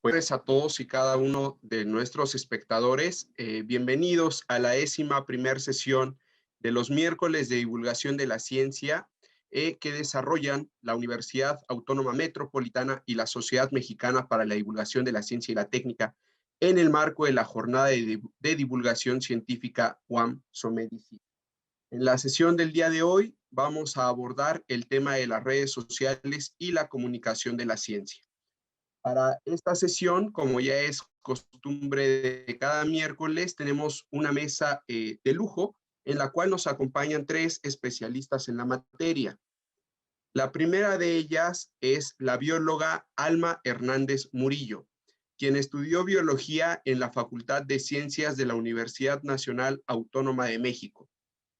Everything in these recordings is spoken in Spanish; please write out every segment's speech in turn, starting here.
Pues a todos y cada uno de nuestros espectadores, bienvenidos a la 11ª sesión de los miércoles de divulgación de la ciencia que desarrollan la Universidad Autónoma Metropolitana y la Sociedad Mexicana para la Divulgación de la Ciencia y la Técnica en el marco de la jornada de divulgación científica UAM Somedici. En la sesión del día de hoy vamos a abordar el tema de las redes sociales y la comunicación de la ciencia. Para esta sesión, como ya es costumbre de cada miércoles, tenemos una mesa de lujo en la cual nos acompañan 3 especialistas en la materia. La primera de ellas es la bióloga Alma Hernández Murillo, quien estudió biología en la Facultad de Ciencias de la Universidad Nacional Autónoma de México.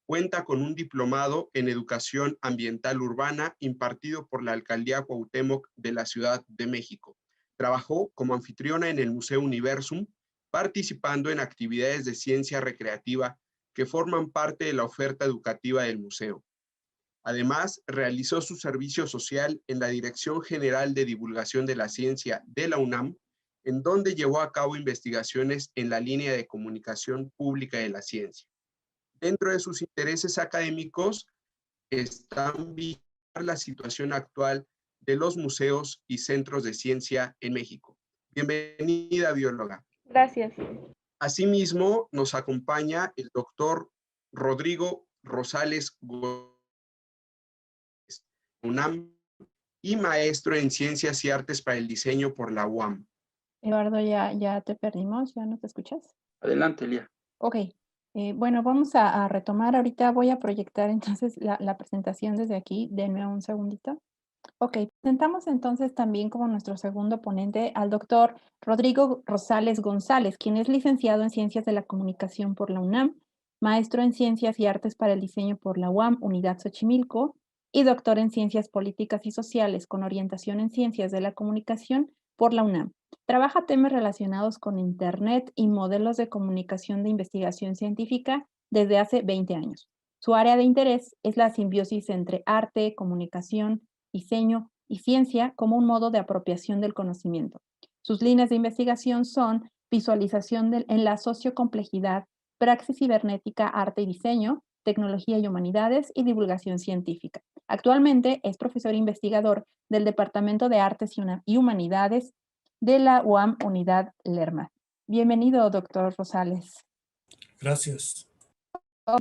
Cuenta con un diplomado en Educación Ambiental Urbana impartido por la Alcaldía Cuauhtémoc de la Ciudad de México. Trabajó como anfitriona en el Museo Universum, participando en actividades de ciencia recreativa que forman parte de la oferta educativa del museo. Además, realizó su servicio social en la Dirección General de Divulgación de la Ciencia de la UNAM, en donde llevó a cabo investigaciones en la línea de comunicación pública de la ciencia. Dentro de sus intereses académicos están vigilar la situación actual de los museos y centros de ciencia en México. Bienvenida, bióloga. Gracias. Asimismo, nos acompaña el doctor Rodrigo Rosales UNAM y maestro en Ciencias y Artes para el Diseño por la UAM. Eduardo, ya te perdimos, ¿ya no te escuchas? Adelante, Lía. Ok, bueno, vamos a retomar. Ahorita voy a proyectar entonces la presentación desde aquí. Denme un segundito. Ok, presentamos entonces también como nuestro segundo ponente al doctor Rodrigo Rosales González, quien es licenciado en Ciencias de la Comunicación por la UNAM, maestro en Ciencias y Artes para el Diseño por la UAM, Unidad Xochimilco, y doctor en Ciencias Políticas y Sociales con orientación en Ciencias de la Comunicación por la UNAM. Trabaja temas relacionados con Internet y modelos de comunicación de investigación científica desde hace 20 años. Su área de interés es la simbiosis entre arte, comunicación, diseño y ciencia como un modo de apropiación del conocimiento. Sus líneas de investigación son visualización en la sociocomplejidad, praxis cibernética, arte y diseño, tecnología y humanidades y divulgación científica. Actualmente es profesor investigador del Departamento de Artes y Humanidades de la UAM Unidad Lerma. Bienvenido, doctor Rosales. Gracias.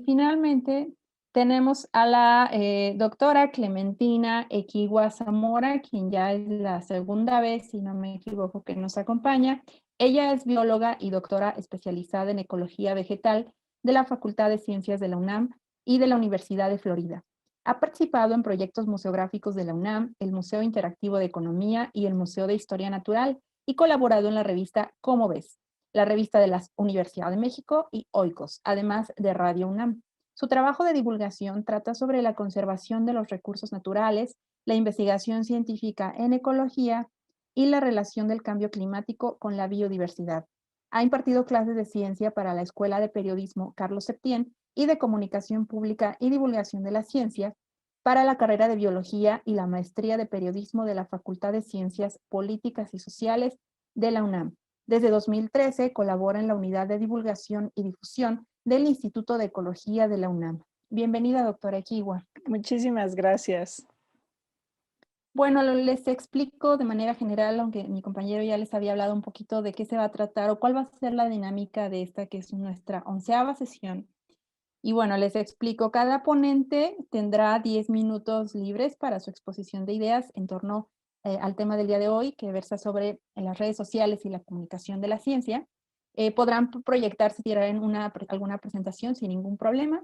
Finalmente, tenemos a la doctora Clementina Equigua Zamora, quien ya es la segunda vez, si no me equivoco, que nos acompaña. Ella es bióloga y doctora especializada en ecología vegetal de la Facultad de Ciencias de la UNAM y de la Universidad de Florida. Ha participado en proyectos museográficos de la UNAM, el Museo Interactivo de Economía y el Museo de Historia Natural, y colaborado en la revista ¿Cómo ves?, la revista de la Universidad de México y Oikos, además de Radio UNAM. Su trabajo de divulgación trata sobre la conservación de los recursos naturales, la investigación científica en ecología y la relación del cambio climático con la biodiversidad. Ha impartido clases de ciencia para la Escuela de Periodismo Carlos Septién y de Comunicación Pública y Divulgación de la Ciencia para la carrera de Biología y la Maestría de Periodismo de la Facultad de Ciencias Políticas y Sociales de la UNAM. Desde 2013 colabora en la Unidad de Divulgación y Difusión del Instituto de Ecología de la UNAM. Bienvenida, doctora Equigua. Muchísimas gracias. Bueno, les explico de manera general, aunque mi compañero ya les había hablado un poquito de qué se va a tratar o cuál va a ser la dinámica de esta, que es nuestra 11ª sesión. Y bueno, les explico, cada ponente tendrá 10 minutos libres para su exposición de ideas en torno al tema del día de hoy, que versa sobre las redes sociales y la comunicación de la ciencia. Podrán proyectar si tienen alguna presentación sin ningún problema.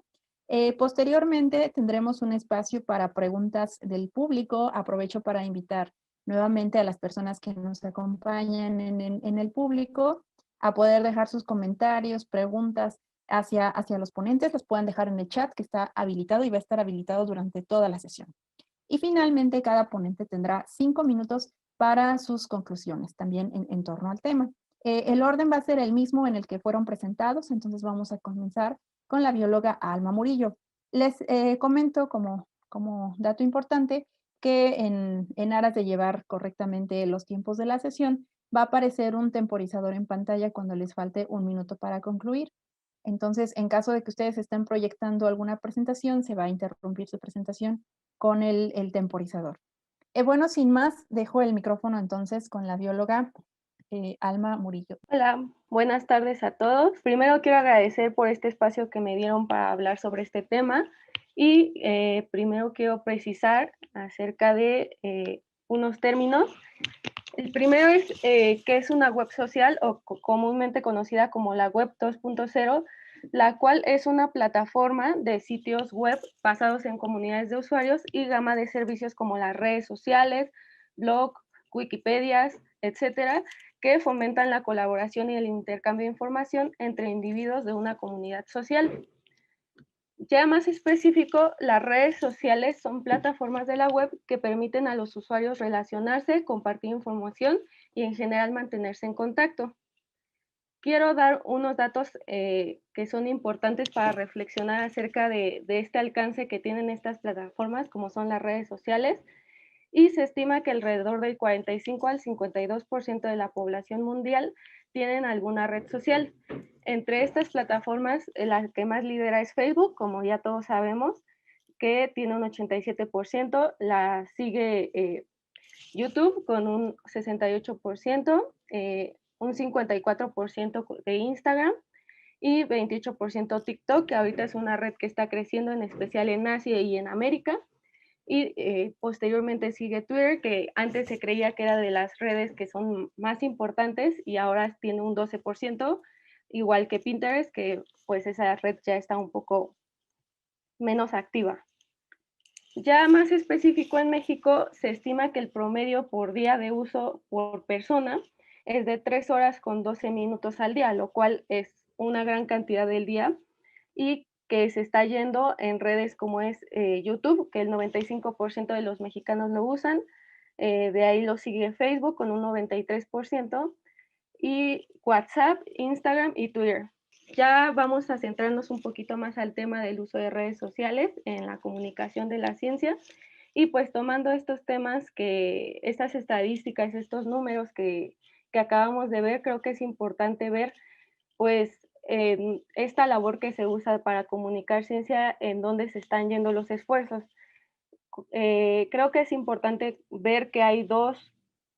Posteriormente tendremos un espacio para preguntas del público. Aprovecho para invitar nuevamente a las personas que nos acompañan en el público a poder dejar sus comentarios, preguntas hacia los ponentes. Los pueden dejar en el chat que está habilitado y va a estar habilitado durante toda la sesión. Y finalmente, cada ponente tendrá 5 minutos para sus conclusiones, también en torno al tema. El orden va a ser el mismo en el que fueron presentados, entonces vamos a comenzar con la bióloga Alma Murillo. Les comento como dato importante que en aras de llevar correctamente los tiempos de la sesión, va a aparecer un temporizador en pantalla cuando les falte 1 minuto para concluir. Entonces, en caso de que ustedes estén proyectando alguna presentación, se va a interrumpir su presentación con el temporizador. Bueno, sin más, dejo el micrófono entonces con la bióloga Alma Murillo. Hola, buenas tardes a todos. Primero quiero agradecer por este espacio que me dieron para hablar sobre este tema y primero quiero precisar acerca de unos términos. El primero es que es una web social o comúnmente conocida como la web 2.0, la cual es una plataforma de sitios web basados en comunidades de usuarios y gama de servicios como las redes sociales, blog, Wikipedias, etcétera, que fomentan la colaboración y el intercambio de información entre individuos de una comunidad social. Ya más específico, las redes sociales son plataformas de la web que permiten a los usuarios relacionarse, compartir información y en general mantenerse en contacto. Quiero dar unos datos que son importantes para reflexionar acerca de este alcance que tienen estas plataformas, como son las redes sociales, y se estima que alrededor del 45 al 52% de la población mundial tienen alguna red social. Entre estas plataformas, la que más lidera es Facebook, como ya todos sabemos, que tiene un 87%, la sigue YouTube con un 68%, un 54% de Instagram y 28% TikTok, que ahorita es una red que está creciendo, en especial en Asia y en América. Y posteriormente sigue Twitter, que antes se creía que era de las redes que son más importantes y ahora tiene un 12%, igual que Pinterest, que pues esa red ya está un poco menos activa. Ya más específico, en México se estima que el promedio por día de uso por persona es de 3 horas con 12 minutos al día, lo cual es una gran cantidad del día y que se está yendo en redes como es YouTube, que el 95% de los mexicanos lo usan, de ahí lo sigue Facebook con un 93%, y WhatsApp, Instagram y Twitter. Ya vamos a centrarnos un poquito más al tema del uso de redes sociales en la comunicación de la ciencia. Y pues tomando estos temas, estas estadísticas, estos números que acabamos de ver, creo que es importante ver pues esta labor que se usa para comunicar ciencia, en dónde se están yendo los esfuerzos. Creo que es importante ver que hay dos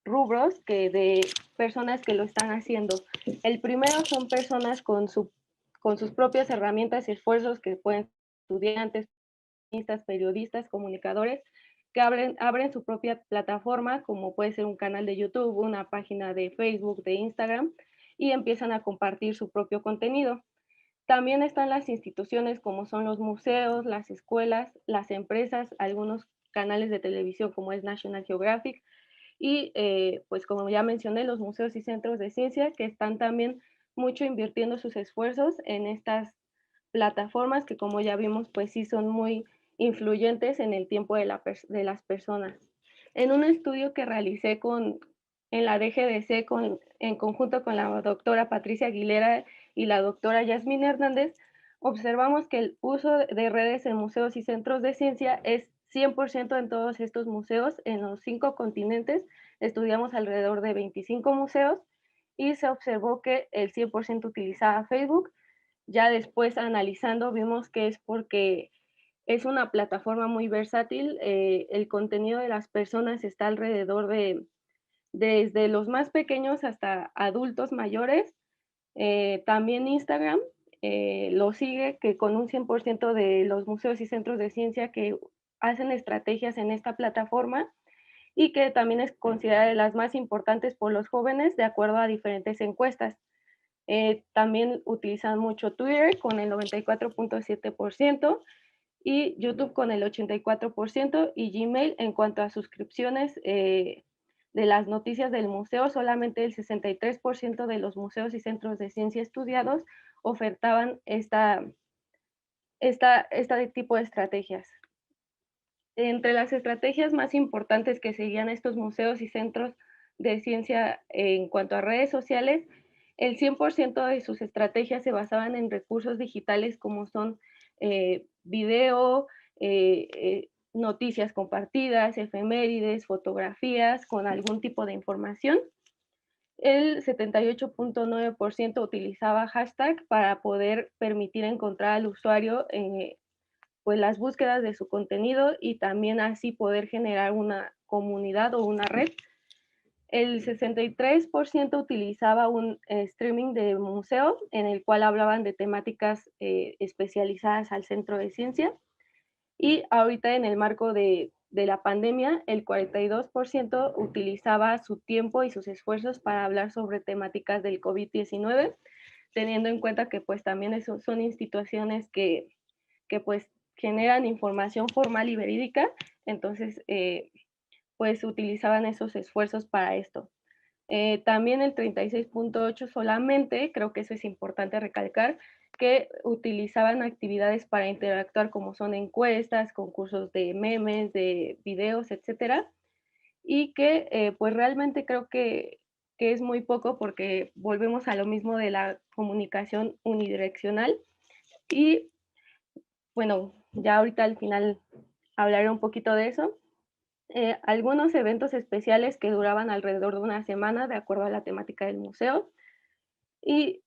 rubros de personas que lo están haciendo. El primero son personas con sus propias herramientas y esfuerzos, que pueden ser estudiantes, periodistas, comunicadores, que abren su propia plataforma, como puede ser un canal de YouTube, una página de Facebook, de Instagram, y empiezan a compartir su propio contenido. También están las instituciones como son los museos, las escuelas, las empresas, algunos canales de televisión como es National Geographic y pues como ya mencioné, los museos y centros de ciencia, que están también mucho invirtiendo sus esfuerzos en estas plataformas que, como ya vimos, pues sí son muy influyentes en el tiempo de las personas. En un estudio que realicé en la DGDC en conjunto con la doctora Patricia Aguilera y la doctora Yasmín Hernández, observamos que el uso de redes en museos y centros de ciencia es 100% en todos estos museos, en los 5 continentes. Estudiamos alrededor de 25 museos y se observó que el 100% utilizaba Facebook. Ya después, analizando, vimos que es porque es una plataforma muy versátil. El contenido de las personas está alrededor desde los más pequeños hasta adultos mayores. También Instagram lo sigue, que con un 100% de los museos y centros de ciencia que hacen estrategias en esta plataforma, y que también es considerada de las más importantes por los jóvenes de acuerdo a diferentes encuestas. También utilizan mucho Twitter con el 94.7% y YouTube con el 84%, y Gmail, en cuanto a suscripciones de las noticias del museo, solamente el 63% de los museos y centros de ciencia estudiados ofertaban este tipo de estrategias. Entre las estrategias más importantes que seguían estos museos y centros de ciencia en cuanto a redes sociales, el 100% de sus estrategias se basaban en recursos digitales como son video, noticias compartidas, efemérides, fotografías con algún tipo de información. el 78.9% utilizaba hashtag para poder permitir encontrar al usuario pues las búsquedas de su contenido y también así poder generar una comunidad o una red. El 63% utilizaba un streaming de museo en el cual hablaban de temáticas especializadas al centro de ciencia. Y ahorita en el marco de la pandemia, el 42% utilizaba su tiempo y sus esfuerzos para hablar sobre temáticas del COVID-19, teniendo en cuenta que pues también son instituciones que pues generan información formal y verídica, entonces pues utilizaban esos esfuerzos para esto. También el 36.8 solamente, creo que eso es importante recalcar, que utilizaban actividades para interactuar como son encuestas, concursos de memes, de videos, etcétera, y que pues realmente creo que es muy poco porque volvemos a lo mismo de la comunicación unidireccional y bueno, ya ahorita al final hablaré un poquito de eso. Algunos eventos especiales que duraban alrededor de una semana de acuerdo a la temática del museo y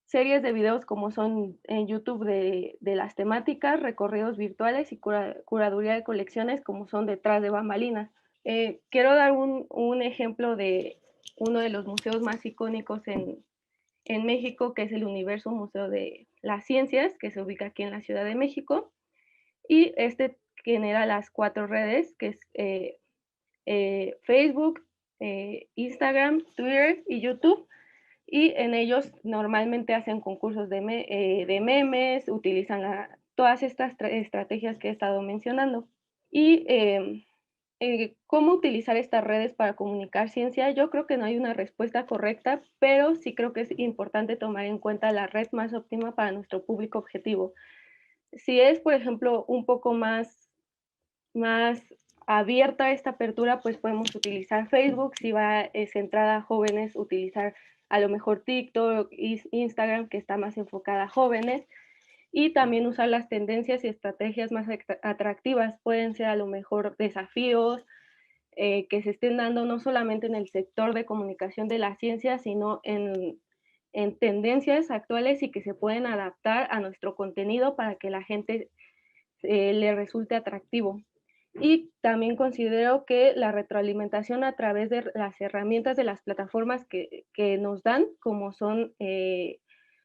series de videos como son en YouTube de las temáticas, recorridos virtuales y curaduría de colecciones como son detrás de bambalinas. Quiero dar un ejemplo de uno de los museos más icónicos en México, que es el Universo Museo de las Ciencias, que se ubica aquí en la Ciudad de México. Y este genera las 4 redes, que es Facebook, Instagram, Twitter y YouTube. Y en ellos normalmente hacen concursos de memes, utilizan todas estas estrategias que he estado mencionando. Y cómo utilizar estas redes para comunicar ciencia, yo creo que no hay una respuesta correcta, pero sí creo que es importante tomar en cuenta la red más óptima para nuestro público objetivo. Si es, por ejemplo, un poco más abierta esta apertura, pues podemos utilizar Facebook. Si va centrada a jóvenes, utilizar a lo mejor TikTok, Instagram, que está más enfocada a jóvenes. Y también usar las tendencias y estrategias más atractivas. Pueden ser a lo mejor desafíos que se estén dando no solamente en el sector de comunicación de la ciencia, sino en tendencias actuales y que se pueden adaptar a nuestro contenido para que la gente le resulte atractivo. Y también considero que la retroalimentación a través de las herramientas de las plataformas que nos dan, como son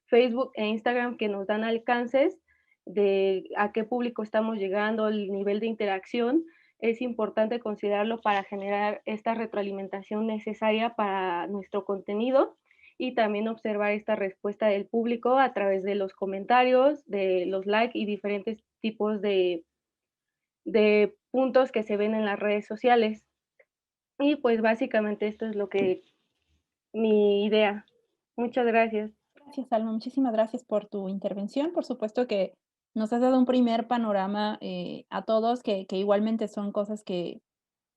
Facebook e Instagram, que nos dan alcances de a qué público estamos llegando, el nivel de interacción, es importante considerarlo para generar esta retroalimentación necesaria para nuestro contenido y también observar esta respuesta del público a través de los comentarios, de los likes y diferentes tipos de puntos que se ven en las redes sociales. Y pues básicamente esto es lo que mi idea. Muchas gracias. Gracias, Alma. Muchísimas gracias por tu intervención. Por supuesto que nos has dado un primer panorama a todos, que igualmente son cosas que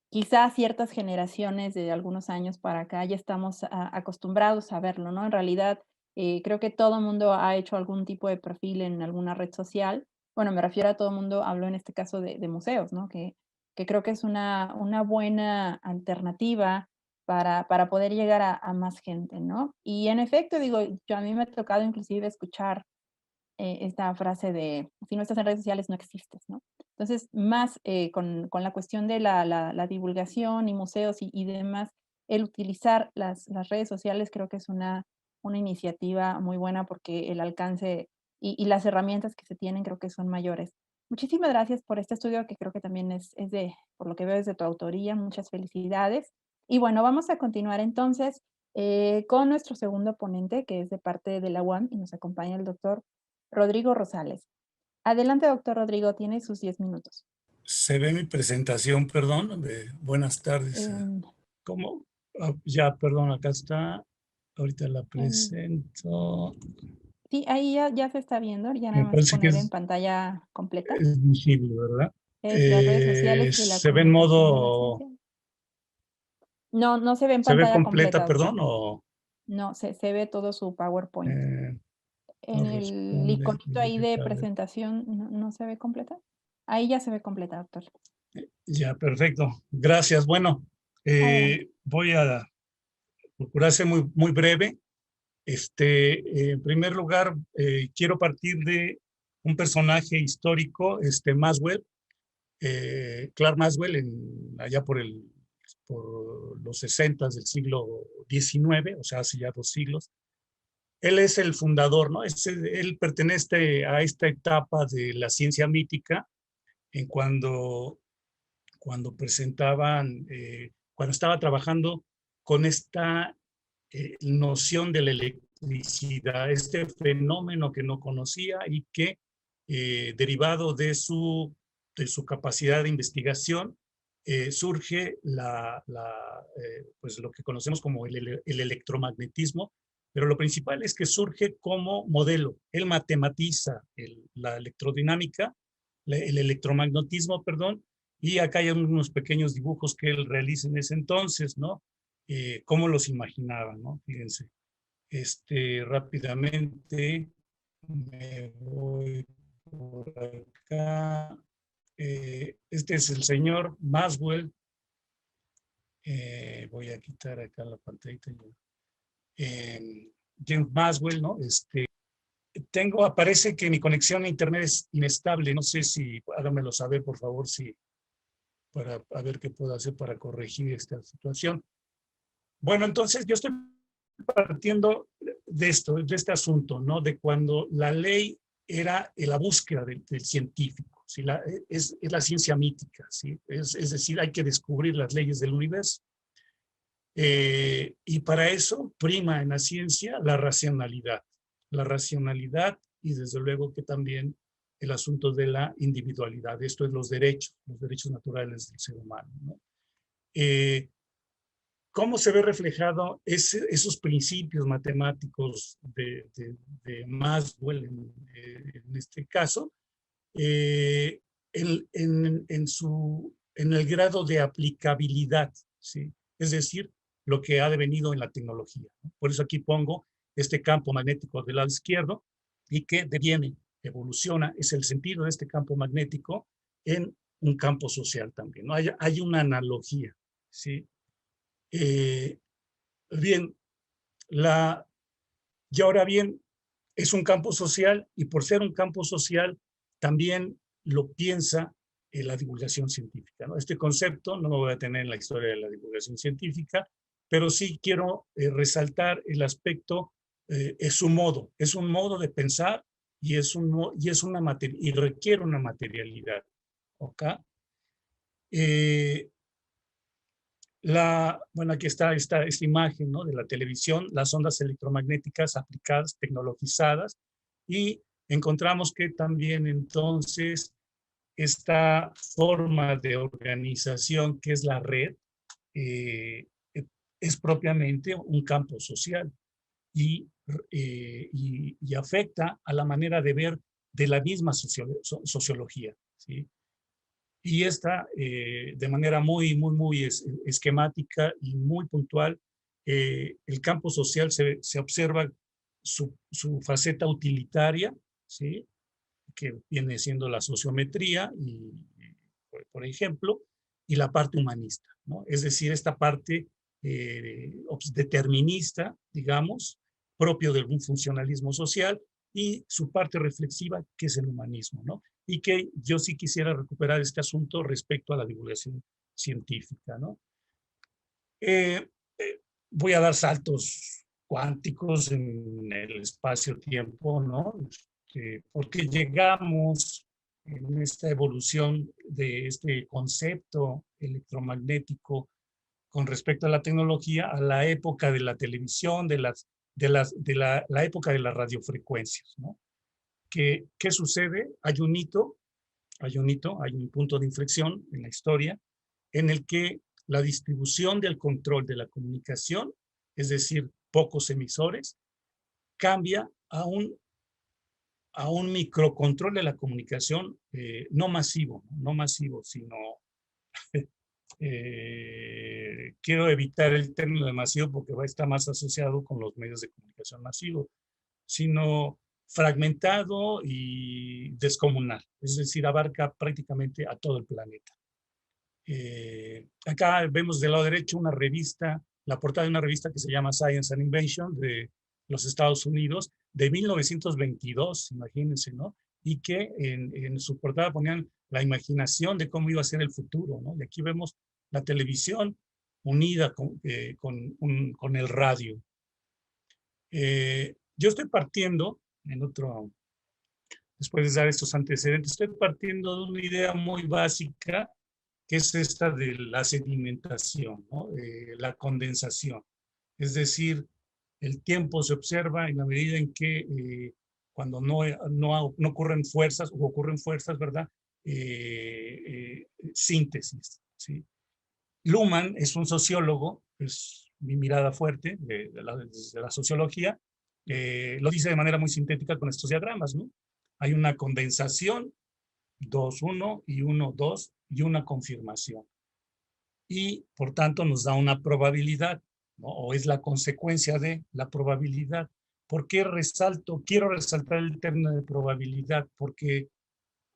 quizás ciertas generaciones de algunos años para acá ya estamos acostumbrados a verlo, ¿no? En realidad, creo que todo el mundo ha hecho algún tipo de perfil en alguna red social. Bueno, me refiero a todo el mundo, hablo en este caso de museos, ¿no? Que creo que es una buena alternativa para poder llegar a más gente, ¿no? Y en efecto, digo, yo a mí me ha tocado inclusive escuchar esta frase de, si no estás en redes sociales no existes, ¿no? Entonces, más con la cuestión de la divulgación y museos y demás, el utilizar las redes sociales creo que es una iniciativa muy buena porque el alcance y las herramientas que se tienen creo que son mayores. Muchísimas gracias por este estudio que creo que también es de, por lo que veo, es de tu autoría. Muchas felicidades. Y bueno, vamos a continuar entonces con nuestro segundo ponente, que es de parte de la UAM y nos acompaña el doctor Rodrigo Rosales. Adelante, doctor Rodrigo, tiene sus 10 minutos. Se ve mi presentación, perdón. Buenas tardes. ¿Cómo? Ya, perdón, acá está. Ahorita la presento. Sí, ahí ya se está viendo, ya nada Me más parece que poner en pantalla completa. es visible, ¿verdad? Es las redes sociales y la Se ve en comunicación de la modo... ciencia. No, no se ve en ¿Se ve pantalla completa, completa, doctor. perdón? O, No, se ve todo su PowerPoint. En no el responde. iconito ahí de presentación, ¿no se ve completa? Ahí ya se ve completa, doctor. Ya, perfecto. Gracias. Bueno, Adelante. voy a Procuraré ser muy breve. En primer lugar, quiero partir de un personaje histórico, Maxwell, Clark Maxwell, allá por los 60 del siglo XIX, o sea, hace ya 2 siglos. Él es el fundador, ¿no? Él pertenece a esta etapa de la ciencia mítica, en cuando presentaban, cuando estaba trabajando con esta noción de la electricidad, este fenómeno que no conocía y que, derivado de su capacidad de investigación, surge pues lo que conocemos como el electromagnetismo, pero lo principal es que surge como modelo. Él matematiza la electrodinámica, el electromagnetismo, perdón, y acá hay unos pequeños dibujos que él realiza en ese entonces, ¿no? Cómo los imaginaba, ¿no? Fíjense. Rápidamente me voy por acá. Este es el señor Maxwell. Voy a quitar acá la pantallita. James Maxwell, ¿no? Aparece que mi conexión a internet es inestable. No sé si, háganmelo saber, por favor, para ver qué puedo hacer para corregir esta situación. Bueno, entonces yo estoy partiendo de este asunto, ¿no? De cuando la ley era la búsqueda del científico, ¿sí? Es la ciencia mítica, ¿sí? Es decir, hay que descubrir las leyes del universo. Y para eso prima en la ciencia la racionalidad y desde luego que también el asunto de la individualidad. Esto es los derechos naturales del ser humano, ¿no? ¿Cómo se ve reflejado esos principios matemáticos de Maxwell en este caso? En el grado de aplicabilidad, ¿sí? Es decir, lo que ha devenido en la tecnología, ¿no? Por eso aquí pongo este campo magnético del lado izquierdo y que deviene, evoluciona, es el sentido de este campo magnético en un campo social también, ¿no? Hay una analogía, ¿sí? Bien, y ahora bien, es un campo social y por ser un campo social también lo piensa en la divulgación científica, ¿no? Este concepto no lo voy a tener en la historia de la divulgación científica, pero sí quiero resaltar el aspecto, es un modo de pensar y requiere una materialidad, ¿ok? Bueno, aquí está esta imagen, ¿no? De la televisión, las ondas electromagnéticas aplicadas, tecnologizadas, y encontramos que también entonces esta forma de organización que es la red es propiamente un campo social y afecta a la manera de ver de la misma sociología, ¿sí? Y esta, de manera muy esquemática y muy puntual, el campo social se observa su faceta utilitaria, ¿sí? Que viene siendo la sociometría, por ejemplo, y la parte humanista, ¿no? Es decir, esta parte determinista, digamos, propio de algún funcionalismo social, y su parte reflexiva, que es el humanismo, ¿no? Y que yo sí quisiera recuperar este asunto respecto a la divulgación científica, ¿no? Voy a dar saltos cuánticos en el espacio-tiempo, ¿no? Porque llegamos en esta evolución de este concepto electromagnético con respecto a la tecnología a la época de la televisión, la época de las radiofrecuencias, ¿no? ¿Qué sucede? Hay un punto de inflexión en la historia en el que la distribución del control de la comunicación, es decir, pocos emisores, cambia a un microcontrol de la comunicación no masivo, sino quiero evitar el término de masivo porque va a estar más asociado con los medios de comunicación masivos, sino fragmentado y descomunal, es decir, abarca prácticamente a todo el planeta. Acá vemos del lado derecho una revista la portada de una revista que se llama Science and Invention de los Estados Unidos de 1922, imagínense, ¿no? Y que en su portada ponían la imaginación de cómo iba a ser el futuro, ¿no? Y aquí vemos la televisión unida con el radio. Yo estoy partiendo, después de dar estos antecedentes, estoy partiendo de una idea muy básica, que es esta de la sedimentación, ¿no? La condensación. Es decir, el tiempo se observa en la medida en que cuando no ocurren fuerzas, o ocurren fuerzas, ¿verdad? Síntesis, ¿sí? Luhmann es un sociólogo, es mi mirada fuerte de la sociología, lo dice de manera muy sintética con estos diagramas, ¿no? Hay una condensación, 2-1 y 1-2, y una confirmación. Y por tanto nos da una probabilidad, ¿no? O es la consecuencia de la probabilidad. ¿Por qué quiero resaltar el término de probabilidad? Porque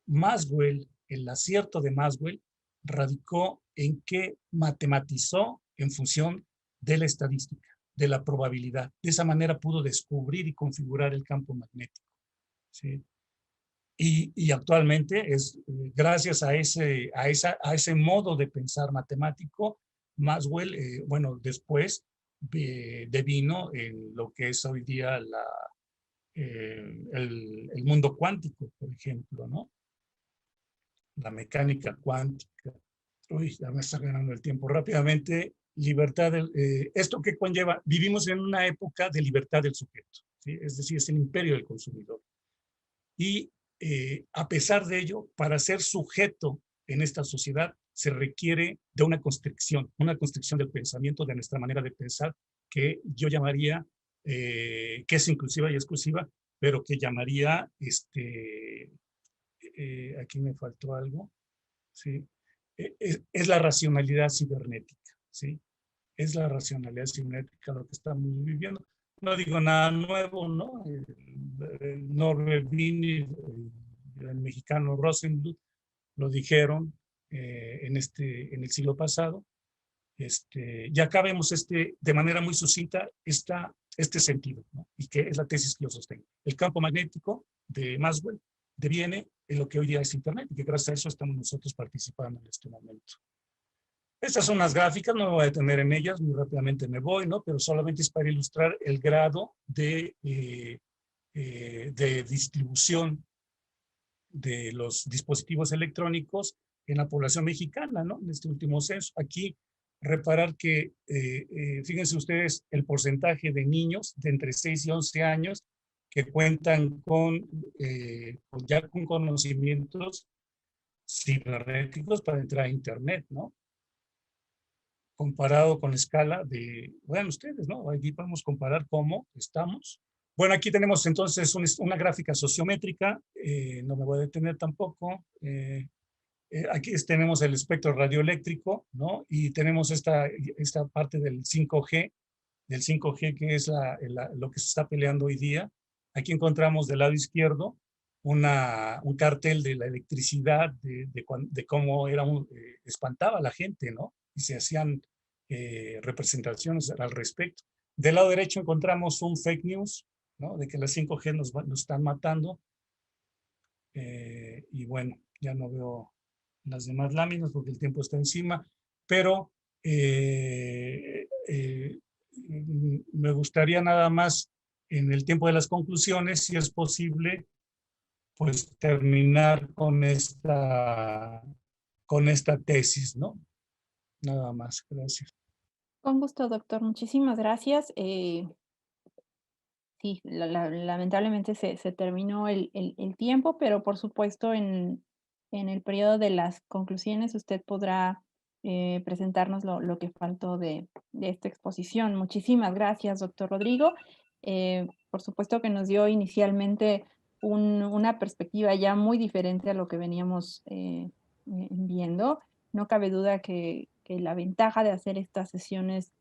Maxwell, el acierto de Maxwell, radicó en que matematizó en función de la estadística, de la probabilidad. De esa manera pudo descubrir y configurar el campo magnético, ¿sí? Y actualmente es gracias a ese modo de pensar matemático, Maxwell, bueno, después devino en lo que es hoy día el mundo cuántico, por ejemplo, ¿no? La mecánica cuántica. Uy, ya me está ganando el tiempo. Rápidamente, libertad, ¿esto qué conlleva? Vivimos en una época de libertad del sujeto, ¿sí? Es decir, es el imperio del consumidor. Y a pesar de ello, para ser sujeto en esta sociedad se requiere de una constricción del pensamiento, de nuestra manera de pensar, que yo llamaría, que es inclusiva y exclusiva, pero que llamaría, aquí me faltó algo, ¿sí? Es la racionalidad cibernética, ¿sí? Es la racionalidad cibernética lo que estamos viviendo. No digo nada nuevo, ¿no? Norbert Wiener, el mexicano Rosenbluth, lo dijeron en el siglo pasado. Y acá vemos de manera muy sucinta este sentido, ¿no? Y que es la tesis que yo sostengo. El campo magnético de Maxwell deviene en lo que hoy día es Internet, y que gracias a eso estamos nosotros participando en este momento. Estas son las gráficas, no me voy a detener en ellas, muy rápidamente me voy, ¿no? Pero solamente es para ilustrar el grado de distribución de los dispositivos electrónicos en la población mexicana, ¿no? En este último censo. Aquí reparar que, fíjense ustedes, el porcentaje de niños de entre 6 y 11 años que cuentan ya con conocimientos cibernéticos para entrar a Internet, ¿no? Comparado con la escala de, bueno, ustedes, ¿no? Aquí podemos comparar cómo estamos. Bueno, aquí tenemos entonces una gráfica sociométrica, no me voy a detener tampoco. Aquí tenemos el espectro radioeléctrico, ¿no? Y tenemos esta parte del 5G, que es lo que se está peleando hoy día. Aquí encontramos del lado izquierdo un cartel de la electricidad, de cómo espantaba a la gente, ¿no? Y se hacían representaciones al respecto. Del lado derecho encontramos un fake news, ¿no? De que las 5G nos están matando. Y bueno, ya no veo las demás láminas porque el tiempo está encima, pero me gustaría nada más en el tiempo de las conclusiones, si es posible, pues terminar con esta tesis, ¿no? Nada más, gracias. Con gusto, doctor. Muchísimas gracias. Sí, lamentablemente se terminó el tiempo, pero por supuesto en el periodo de las conclusiones usted podrá presentarnos lo que faltó de esta exposición. Muchísimas gracias, doctor Rodrigo. Por supuesto que nos dio inicialmente una perspectiva ya muy diferente a lo que veníamos viendo. No cabe duda que la ventaja de hacer estas sesiones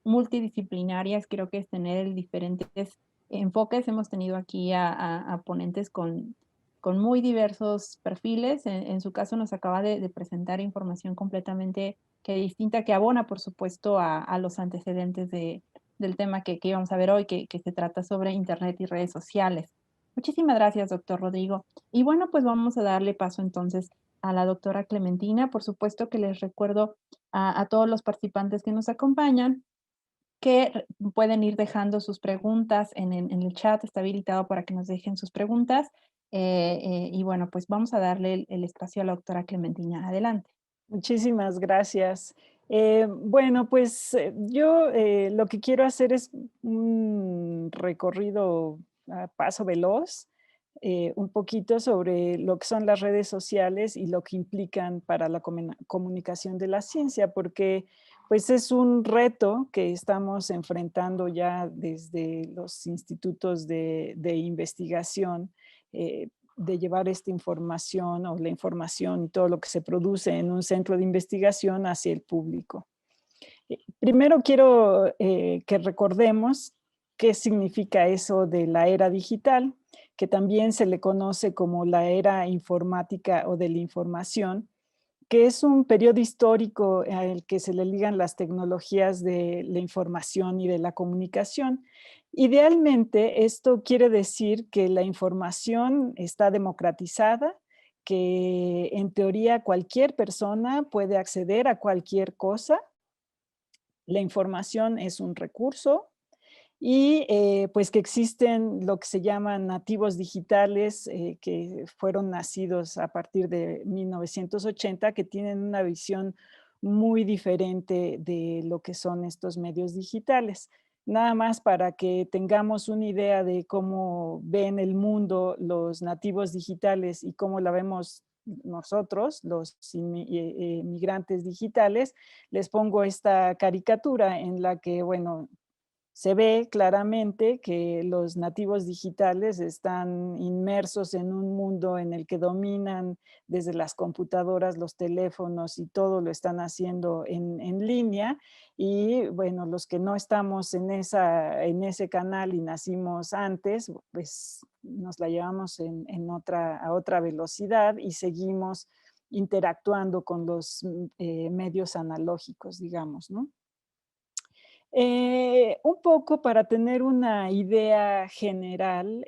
multidisciplinarias, creo que es tener diferentes enfoques. Hemos tenido aquí a ponentes con muy diversos perfiles. En su caso nos acaba de presentar información completamente distinta, que abona, por supuesto, a los antecedentes del tema que íbamos a ver hoy, que se trata sobre Internet y redes sociales. Muchísimas gracias, doctor Rodrigo. Y bueno, pues vamos a darle paso entonces a la doctora Clementina. Por supuesto que les recuerdo a todos los participantes que nos acompañan que pueden ir dejando sus preguntas en el chat, está habilitado para que nos dejen sus preguntas. Y bueno, pues vamos a darle el espacio a la doctora Clementina. Adelante. Muchísimas gracias. Bueno, pues yo lo que quiero hacer es un recorrido a paso veloz, un poquito sobre lo que son las redes sociales y lo que implican para la comunicación de la ciencia, porque pues es un reto que estamos enfrentando ya desde los institutos de investigación, de llevar esta información o la información y todo lo que se produce en un centro de investigación hacia el público. Primero quiero que recordemos qué significa eso de la era digital, que también se le conoce como la era informática o de la información, que es un periodo histórico al que se le ligan las tecnologías de la información y de la comunicación. Idealmente, esto quiere decir que la información está democratizada, que en teoría cualquier persona puede acceder a cualquier cosa. La información es un recurso y pues que existen lo que se llaman nativos digitales que fueron nacidos a partir de 1980, que tienen una visión muy diferente de lo que son estos medios digitales. Nada más para que tengamos una idea de cómo ven el mundo los nativos digitales y cómo la vemos nosotros, los migrantes digitales, les pongo esta caricatura en la que, bueno, se ve claramente que los nativos digitales están inmersos en un mundo en el que dominan desde las computadoras, los teléfonos y todo lo están haciendo en línea. Y bueno, los que no estamos en ese canal y nacimos antes, pues nos la llevamos a otra velocidad y seguimos interactuando con los medios analógicos, digamos, ¿no? Un poco para tener una idea general,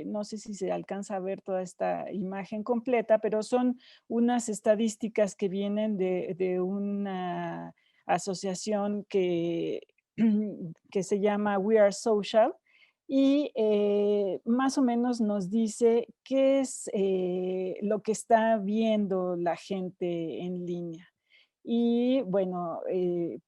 no sé si se alcanza a ver toda esta imagen completa, pero son unas estadísticas que vienen de una asociación que se llama We Are Social y más o menos nos dice qué es lo que está viendo la gente en línea. Y bueno,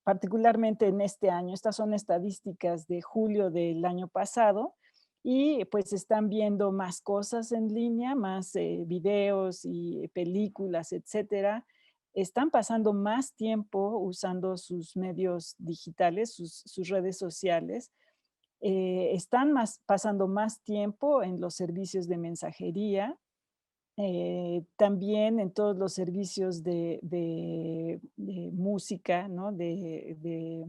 particularmente en este año, estas son estadísticas de julio del año pasado, y pues están viendo más cosas en línea, más videos y películas, etcétera. Están pasando más tiempo usando sus medios digitales, sus redes sociales. Están pasando más tiempo en los servicios de mensajería, también en todos los servicios de música, ¿no? De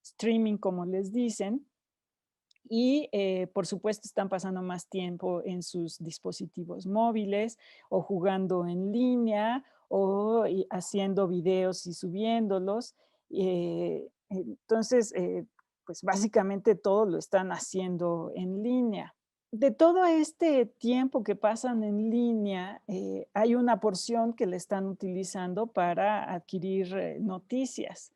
streaming, como les dicen. Y, por supuesto, están pasando más tiempo en sus dispositivos móviles o jugando en línea o haciendo videos y subiéndolos. Entonces, pues básicamente todo lo están haciendo en línea. De todo este tiempo que pasan en línea, hay una porción que le están utilizando para adquirir noticias.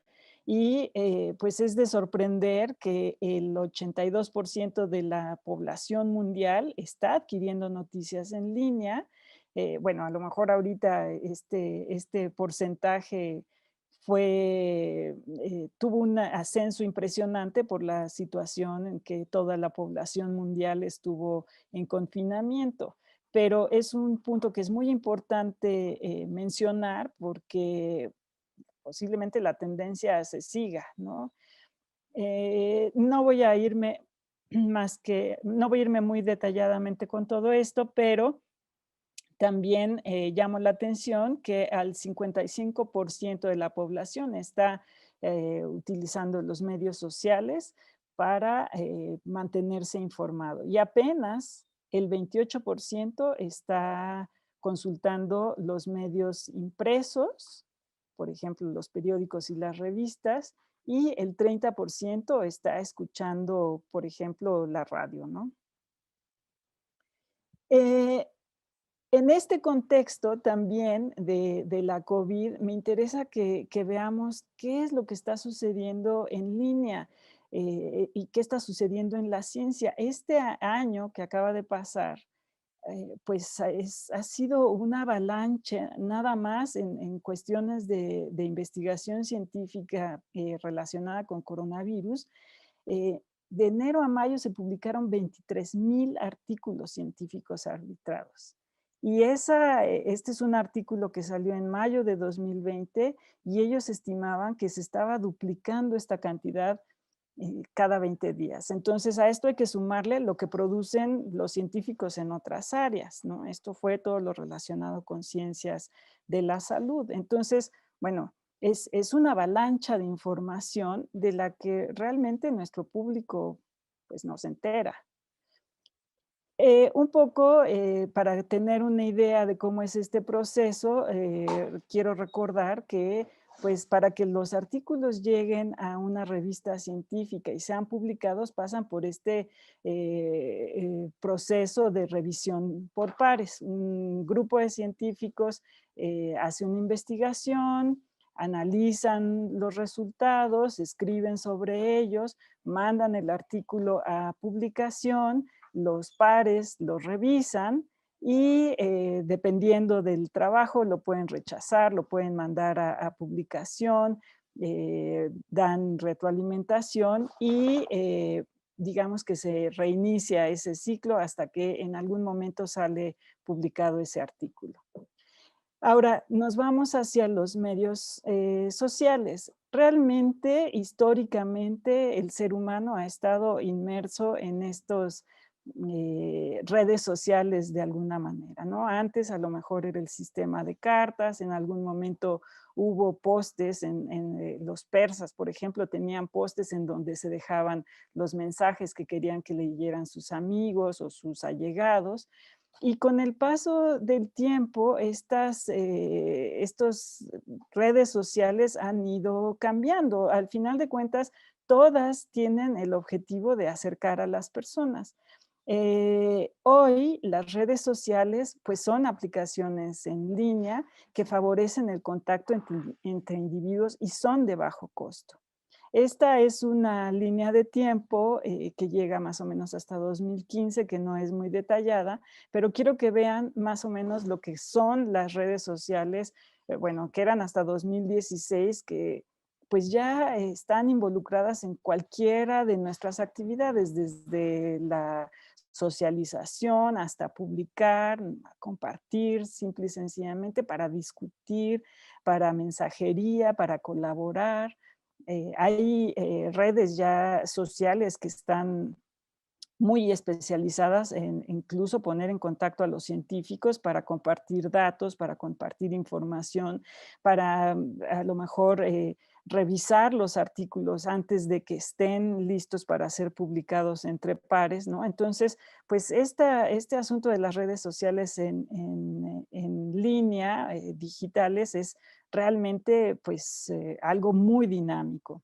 Y pues es de sorprender que el 82% de la población mundial está adquiriendo noticias en línea. Bueno, a lo mejor ahorita este porcentaje tuvo un ascenso impresionante por la situación en que toda la población mundial estuvo en confinamiento. Pero es un punto que es muy importante mencionar porque posiblemente la tendencia se siga, ¿no? No voy a irme no voy a irme muy detalladamente con todo esto, pero también llamo la atención que al 55% de la población está utilizando los medios sociales para mantenerse informado y apenas el 28% está consultando los medios impresos por ejemplo, los periódicos y las revistas, y el 30% está escuchando, por ejemplo, la radio, ¿no? En este contexto también de la COVID, me interesa que veamos qué es lo que está sucediendo en línea y qué está sucediendo en la ciencia. Este año que acaba de pasar, pues ha sido una avalancha nada más en cuestiones de investigación científica relacionada con coronavirus. De enero a mayo se publicaron 23,000 artículos científicos arbitrados. Y este es un artículo que salió en mayo de 2020 y ellos estimaban que se estaba duplicando esta cantidad cada 20 días. Entonces, a esto hay que sumarle lo que producen los científicos en otras áreas, ¿no? Esto fue todo lo relacionado con ciencias de la salud. Entonces, bueno, es una avalancha de información de la que realmente nuestro público pues no se entera. Un poco para tener una idea de cómo es este proceso, quiero recordar que pues para que los artículos lleguen a una revista científica y sean publicados, pasan por este proceso de revisión por pares. Un grupo de científicos hace una investigación, analizan los resultados, escriben sobre ellos, mandan el artículo a publicación, los pares los revisan y dependiendo del trabajo lo pueden rechazar, lo pueden mandar a publicación, dan retroalimentación y digamos que se reinicia ese ciclo hasta que en algún momento sale publicado ese artículo. Ahora, nos vamos hacia los medios sociales. Realmente, históricamente, el ser humano ha estado inmerso en estos redes sociales de alguna manera, ¿no? Antes a lo mejor era el sistema de cartas, en algún momento hubo postes los persas, por ejemplo, tenían postes en donde se dejaban los mensajes que querían que leyeran sus amigos o sus allegados. Y con el paso del tiempo, estas redes sociales han ido cambiando. Al final de cuentas, todas tienen el objetivo de acercar a las personas. Hoy las redes sociales pues son aplicaciones en línea que favorecen el contacto entre individuos y son de bajo costo. Esta es una línea de tiempo que llega más o menos hasta 2015, que no es muy detallada, pero quiero que vean más o menos lo que son las redes sociales, bueno, que eran hasta 2016, que pues ya están involucradas en cualquiera de nuestras actividades, desde la socialización hasta publicar, compartir, simple y sencillamente para discutir, para mensajería, para colaborar. Hay redes ya sociales que están muy especializadas en incluso poner en contacto a los científicos para compartir datos, para compartir información, para a lo mejor revisar los artículos antes de que estén listos para ser publicados entre pares, ¿no? Entonces, pues este asunto de las redes sociales en línea, digitales, es realmente pues algo muy dinámico.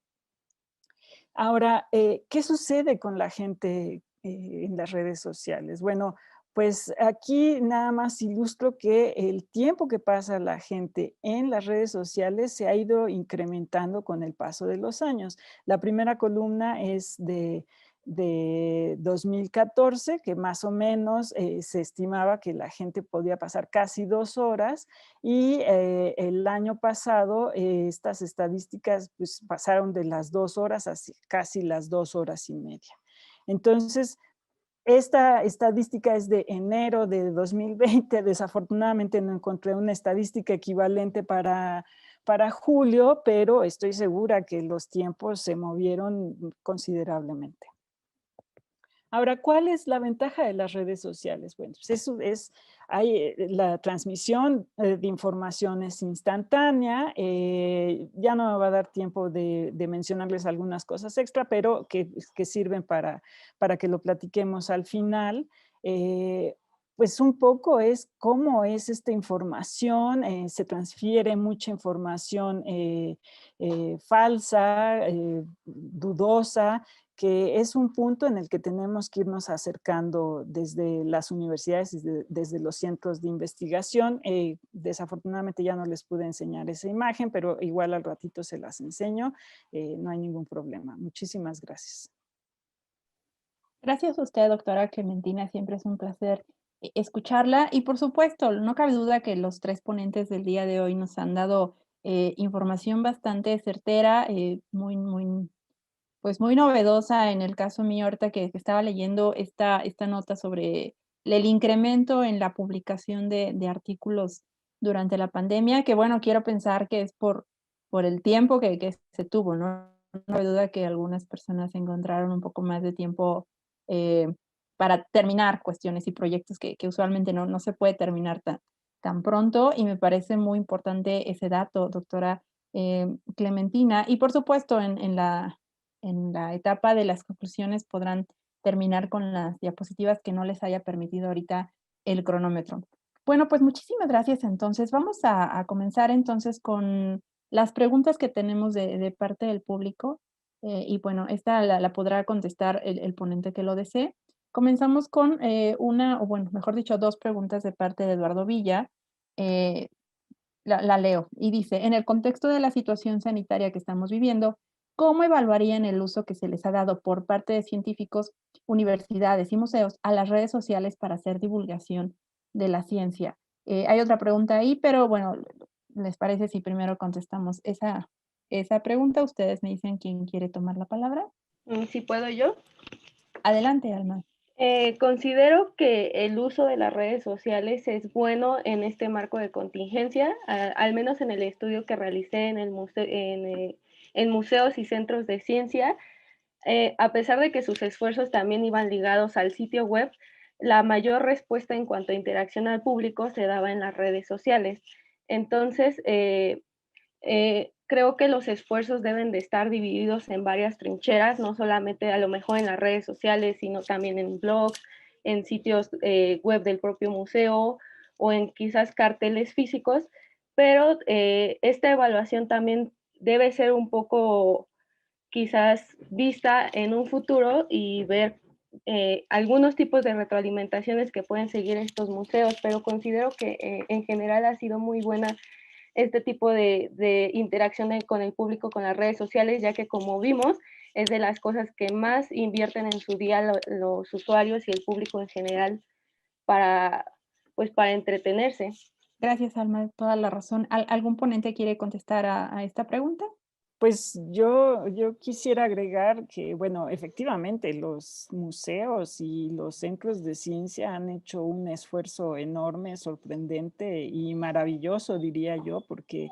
Ahora, ¿qué sucede con la gente en las redes sociales? Bueno, pues aquí nada más ilustro que el tiempo que pasa la gente en las redes sociales se ha ido incrementando con el paso de los años. La primera columna es de 2014, que más o menos se estimaba que la gente podía pasar casi 2 horas y el año pasado estas estadísticas pues, pasaron de las 2 horas a casi las 2 horas y media. Entonces, esta estadística es de enero de 2020. Desafortunadamente no encontré una estadística equivalente para julio, pero estoy segura que los tiempos se movieron considerablemente. Ahora, ¿cuál es la ventaja de las redes sociales? Bueno, pues eso la transmisión de información es instantánea. Ya no me va a dar tiempo de mencionarles algunas cosas extra, pero que sirven para que lo platiquemos al final. pues un poco es cómo es esta información, se transfiere mucha información falsa, dudosa, que es un punto en el que tenemos que irnos acercando desde las universidades y desde los centros de investigación. Desafortunadamente ya no les pude enseñar esa imagen, pero igual al ratito se las enseño, no hay ningún problema. Muchísimas gracias. Gracias a usted, doctora Clementina, siempre es un placer escucharla y por supuesto, no cabe duda que los tres ponentes del día de hoy nos han dado información bastante certera, pues muy novedosa en el caso mío ahorita que estaba leyendo esta nota sobre el incremento en la publicación de artículos durante la pandemia, que bueno, quiero pensar que es por el tiempo que se tuvo, ¿no? No hay duda que algunas personas encontraron un poco más de tiempo eh, para terminar cuestiones y proyectos que usualmente no se puede terminar tan pronto y me parece muy importante ese dato, doctora Clementina. Y por supuesto, en la etapa de las conclusiones podrán terminar con las diapositivas que no les haya permitido ahorita el cronómetro. Bueno, pues muchísimas gracias. Entonces, vamos a comenzar entonces con las preguntas que tenemos de parte del público. Y bueno, esta la podrá contestar el ponente que lo desee. Comenzamos con una, o bueno, mejor dicho, dos preguntas de parte de Eduardo Villa. Eh, la leo y dice, en el contexto de la situación sanitaria que estamos viviendo, ¿cómo evaluarían el uso que se les ha dado por parte de científicos, universidades y museos a las redes sociales para hacer divulgación de la ciencia? Hay otra pregunta ahí, pero bueno, ¿les parece si primero contestamos esa pregunta? Ustedes me dicen quién quiere tomar la palabra. Si puedo yo. Adelante, Alma. Considero que el uso de las redes sociales es bueno en este marco de contingencia, al menos en el estudio que realicé en museos y centros de ciencia. A pesar de que sus esfuerzos también iban ligados al sitio web, la mayor respuesta en cuanto a interacción al público se daba en las redes sociales. Entonces, creo que los esfuerzos deben de estar divididos en varias trincheras, no solamente a lo mejor en las redes sociales, sino también en blogs, en sitios web del propio museo o en quizás carteles físicos, pero esta evaluación también debe ser un poco quizás vista en un futuro y ver algunos tipos de retroalimentaciones que pueden seguir estos museos, pero considero que en general ha sido muy buena este tipo de interacción con el público, con las redes sociales, ya que como vimos, es de las cosas que más invierten en su día los usuarios y el público en general para, pues, para entretenerse. Gracias, Alma, toda la razón. ¿Algún ponente quiere contestar a esta pregunta? Pues yo quisiera agregar que, bueno, efectivamente los museos y los centros de ciencia han hecho un esfuerzo enorme, sorprendente y maravilloso, diría yo, porque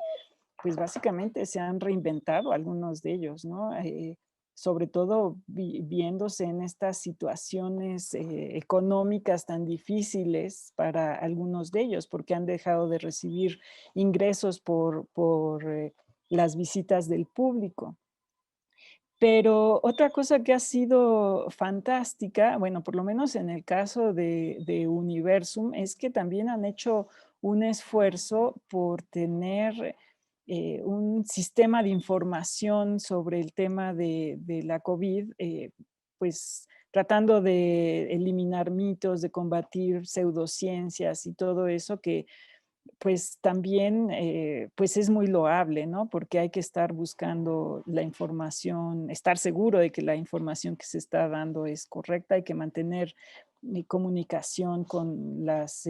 pues básicamente se han reinventado algunos de ellos, ¿no? Sobre todo viéndose en estas situaciones económicas tan difíciles para algunos de ellos, porque han dejado de recibir ingresos por las visitas del público. Pero otra cosa que ha sido fantástica, bueno, por lo menos en el caso de Universum, es que también han hecho un esfuerzo por tener un sistema de información sobre el tema de la COVID, pues tratando de eliminar mitos, de combatir pseudociencias y todo eso que pues también pues es muy loable, ¿no? Porque hay que estar buscando la información, estar seguro de que la información que se está dando es correcta, hay que mantener comunicación con las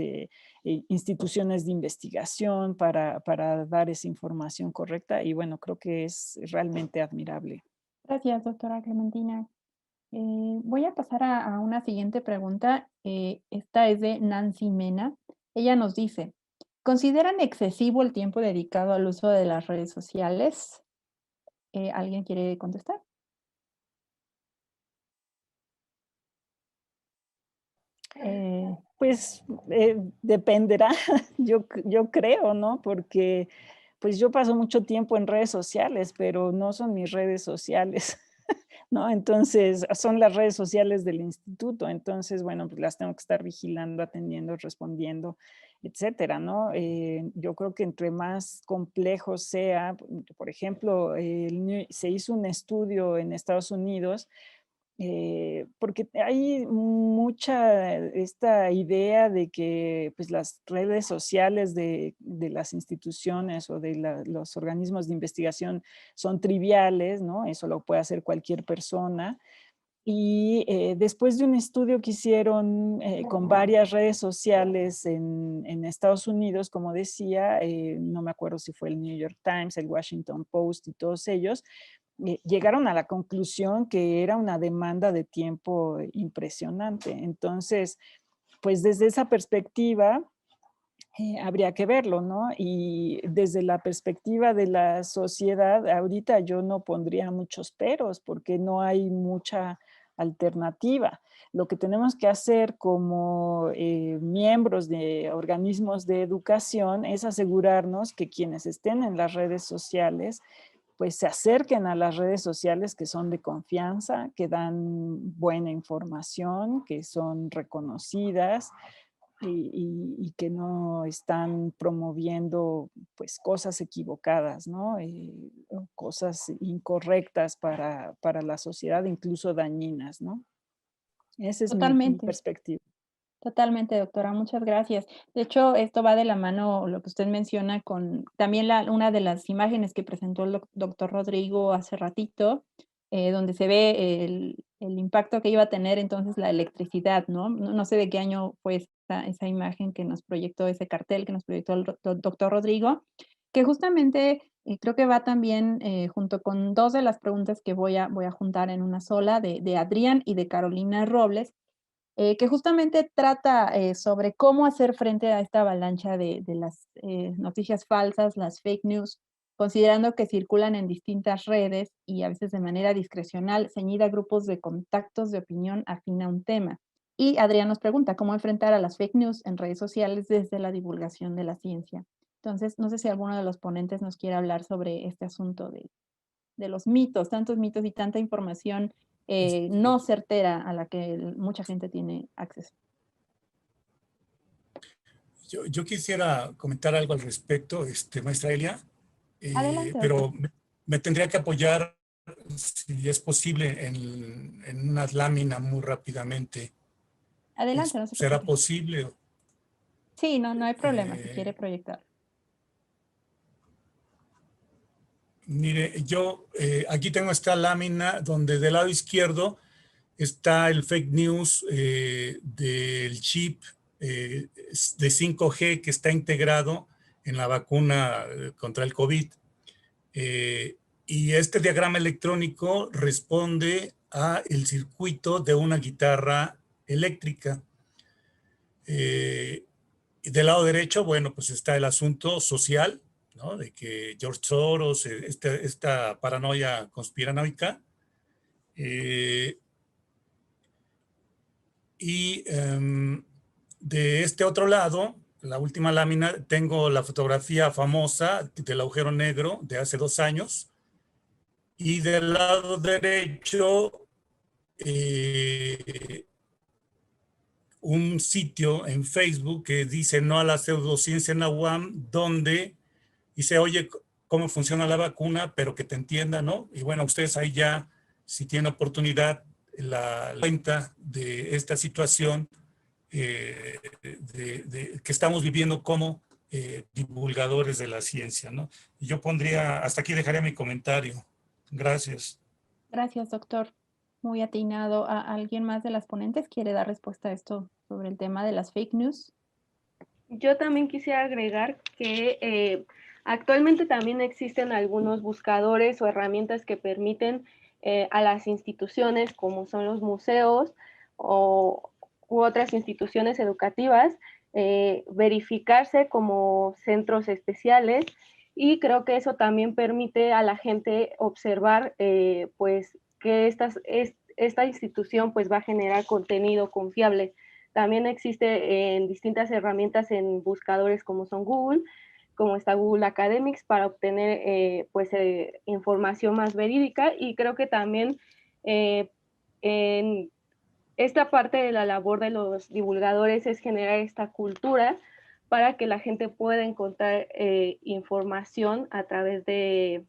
instituciones de investigación para dar esa información correcta y bueno, creo que es realmente admirable. Gracias, doctora Clementina. Voy a pasar a una siguiente pregunta. Esta es de Nancy Mena. Ella nos dice, ¿consideran excesivo el tiempo dedicado al uso de las redes sociales? ¿Alguien quiere contestar? Pues dependerá, yo creo, ¿no? Porque pues yo paso mucho tiempo en redes sociales, pero no son mis redes sociales. ¿no? Entonces, son las redes sociales del instituto, entonces, bueno, pues las tengo que estar vigilando, atendiendo, respondiendo, etcétera, ¿no? Yo creo que entre más complejo sea, por ejemplo, se hizo un estudio en Estados Unidos, porque hay mucha esta idea de que pues, las redes sociales de las instituciones o de los organismos de investigación son triviales, ¿no? Eso lo puede hacer cualquier persona. Y después de un estudio que hicieron con varias redes sociales en Estados Unidos, como decía, no me acuerdo si fue el New York Times, el Washington Post y todos ellos, llegaron a la conclusión que era una demanda de tiempo impresionante. Entonces, pues desde esa perspectiva, habría que verlo, ¿no? Y desde la perspectiva de la sociedad, ahorita yo no pondría muchos peros porque no hay mucha alternativa. Lo que tenemos que hacer como miembros de organismos de educación es asegurarnos que quienes estén en las redes sociales pues se acerquen a las redes sociales que son de confianza, que dan buena información, que son reconocidas, y que no están promoviendo pues cosas equivocadas, ¿no? O cosas incorrectas para la sociedad, incluso dañinas, ¿no? Esa es mi Totalmente. perspectiva. Totalmente, doctora, muchas gracias. De hecho, esto va de la mano, lo que usted menciona, con también una de las imágenes que presentó el doctor Rodrigo hace ratito, donde se ve el impacto que iba a tener entonces la electricidad, ¿no? No sé de qué año fue esa imagen que nos proyectó, ese cartel que nos proyectó el doctor Rodrigo, que justamente creo que va también junto con dos de las preguntas que voy a juntar en una sola, de Adrián y de Carolina Robles, que justamente trata sobre cómo hacer frente a esta avalancha de las noticias falsas, las fake news, considerando que circulan en distintas redes y a veces de manera discrecional, ceñida a grupos de contactos de opinión afín a un tema. Y Adrián nos pregunta cómo enfrentar a las fake news en redes sociales desde la divulgación de la ciencia. Entonces, no sé si alguno de los ponentes nos quiere hablar sobre este asunto de los mitos, tantos mitos y tanta información no certera a la que mucha gente tiene acceso. Yo quisiera comentar algo al respecto, maestra Elia, Adelante, doctor. pero me tendría que apoyar, si es posible, en una lámina muy rápidamente. Adelante, no se ¿Será preocupe. posible? Sí, no hay problema si quiere Eh, proyectar. Mire, yo aquí tengo esta lámina donde del lado izquierdo está el fake news del chip de 5G que está integrado en la vacuna contra el COVID. Y este diagrama electrónico responde a el circuito de una guitarra eléctrica. Y del lado derecho, bueno, pues está el asunto social, ¿no? De que George Soros, esta paranoia conspiranoica. Y de este otro lado, la última lámina, tengo la fotografía famosa del agujero negro de hace 2 años. Y del lado derecho, un sitio en Facebook que dice no a la pseudociencia en la UAM, donde dice, oye, cómo funciona la vacuna, pero que te entienda, ¿no? Y bueno, ustedes ahí ya, si tienen oportunidad, la cuenta de esta situación que estamos viviendo como divulgadores de la ciencia, ¿no? Y yo pondría, hasta aquí dejaría mi comentario. Gracias. Gracias, doctor. Muy atinado. ¿Alguien más de las ponentes quiere dar respuesta a esto sobre el tema de las fake news? Yo también quisiera agregar que actualmente también existen algunos buscadores o herramientas que permiten a las instituciones, como son los museos u otras instituciones educativas, verificarse como centros especiales, y creo que eso también permite a la gente observar pues que esta institución pues va a generar contenido confiable. También existe en distintas herramientas en buscadores como son Google, como está Google Academics, para obtener información más verídica, y creo que también En esta parte de la labor de los divulgadores es generar esta cultura para que la gente pueda encontrar información a través de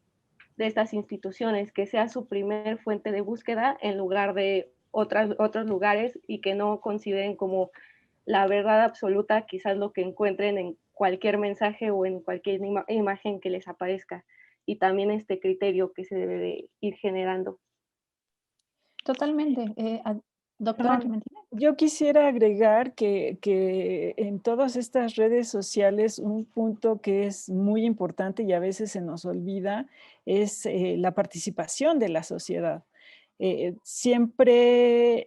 estas instituciones, que sea su primer fuente de búsqueda en lugar de otros lugares y que no consideren como la verdad absoluta quizás lo que encuentren en cualquier mensaje o en cualquier imagen que les aparezca. Y también este criterio que se debe de ir generando. Totalmente. Doctora Perdón, Clementina. yo quisiera agregar que en todas estas redes sociales un punto que es muy importante y a veces se nos olvida es la participación de la sociedad. Siempre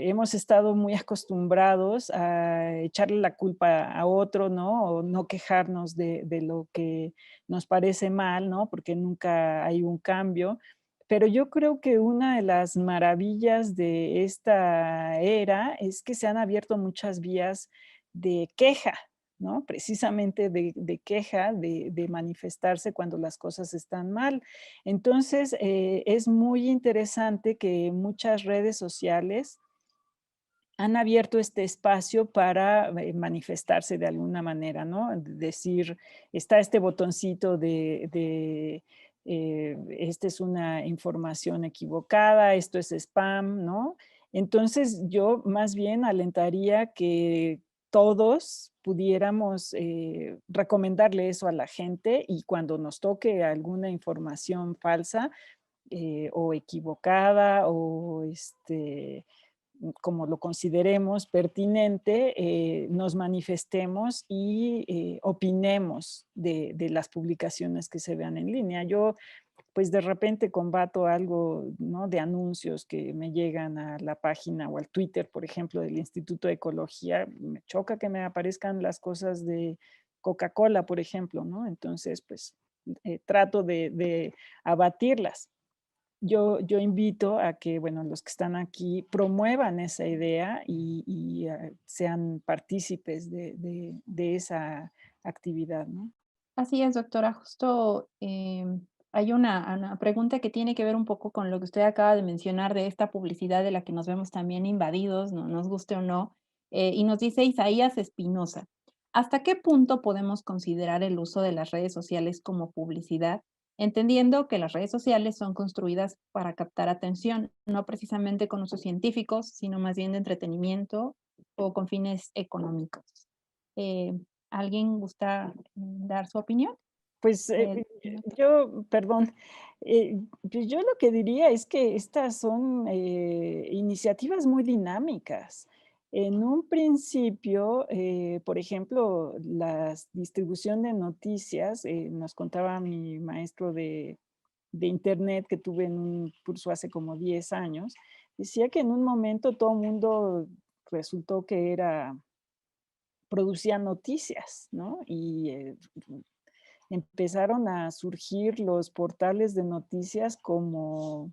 hemos estado muy acostumbrados a echarle la culpa a otro, ¿no? O no quejarnos de lo que nos parece mal, ¿no? Porque nunca hay un cambio. Pero yo creo que una de las maravillas de esta era es que se han abierto muchas vías de queja, ¿no? Precisamente de queja, de manifestarse cuando las cosas están mal. Entonces, es muy interesante que muchas redes sociales han abierto este espacio para manifestarse de alguna manera, ¿no? Decir, está este botoncito esta es una información equivocada, esto es spam, ¿no? Entonces yo más bien alentaría que todos pudiéramos recomendarle eso a la gente y cuando nos toque alguna información falsa o equivocada o como lo consideremos pertinente, nos manifestemos y opinemos de las publicaciones que se vean en línea. Yo, pues de repente combato algo, ¿no? De anuncios que me llegan a la página o al Twitter, por ejemplo, del Instituto de Ecología. Me choca que me aparezcan las cosas de Coca-Cola, por ejemplo, ¿no? Entonces, pues trato de abatirlas. Yo invito a que, bueno, los que están aquí promuevan esa idea y sean partícipes de esa actividad, ¿no? Así es, doctora. Justo hay una pregunta que tiene que ver un poco con lo que usted acaba de mencionar de esta publicidad de la que nos vemos también invadidos, no nos guste o no. Y nos dice Isaías Espinosa, ¿hasta qué punto podemos considerar el uso de las redes sociales como publicidad, entendiendo que las redes sociales son construidas para captar atención, no precisamente con usos científicos, sino más bien de entretenimiento o con fines económicos? Eh, ¿Alguien gusta dar su opinión? Pues yo, perdón, pues yo lo que diría es que estas son iniciativas muy dinámicas. En un principio, por ejemplo, la distribución de noticias, nos contaba mi maestro de internet que tuve en un curso hace como 10 años, decía que en un momento todo el mundo resultó que producía noticias, ¿no? Y empezaron a surgir los portales de noticias como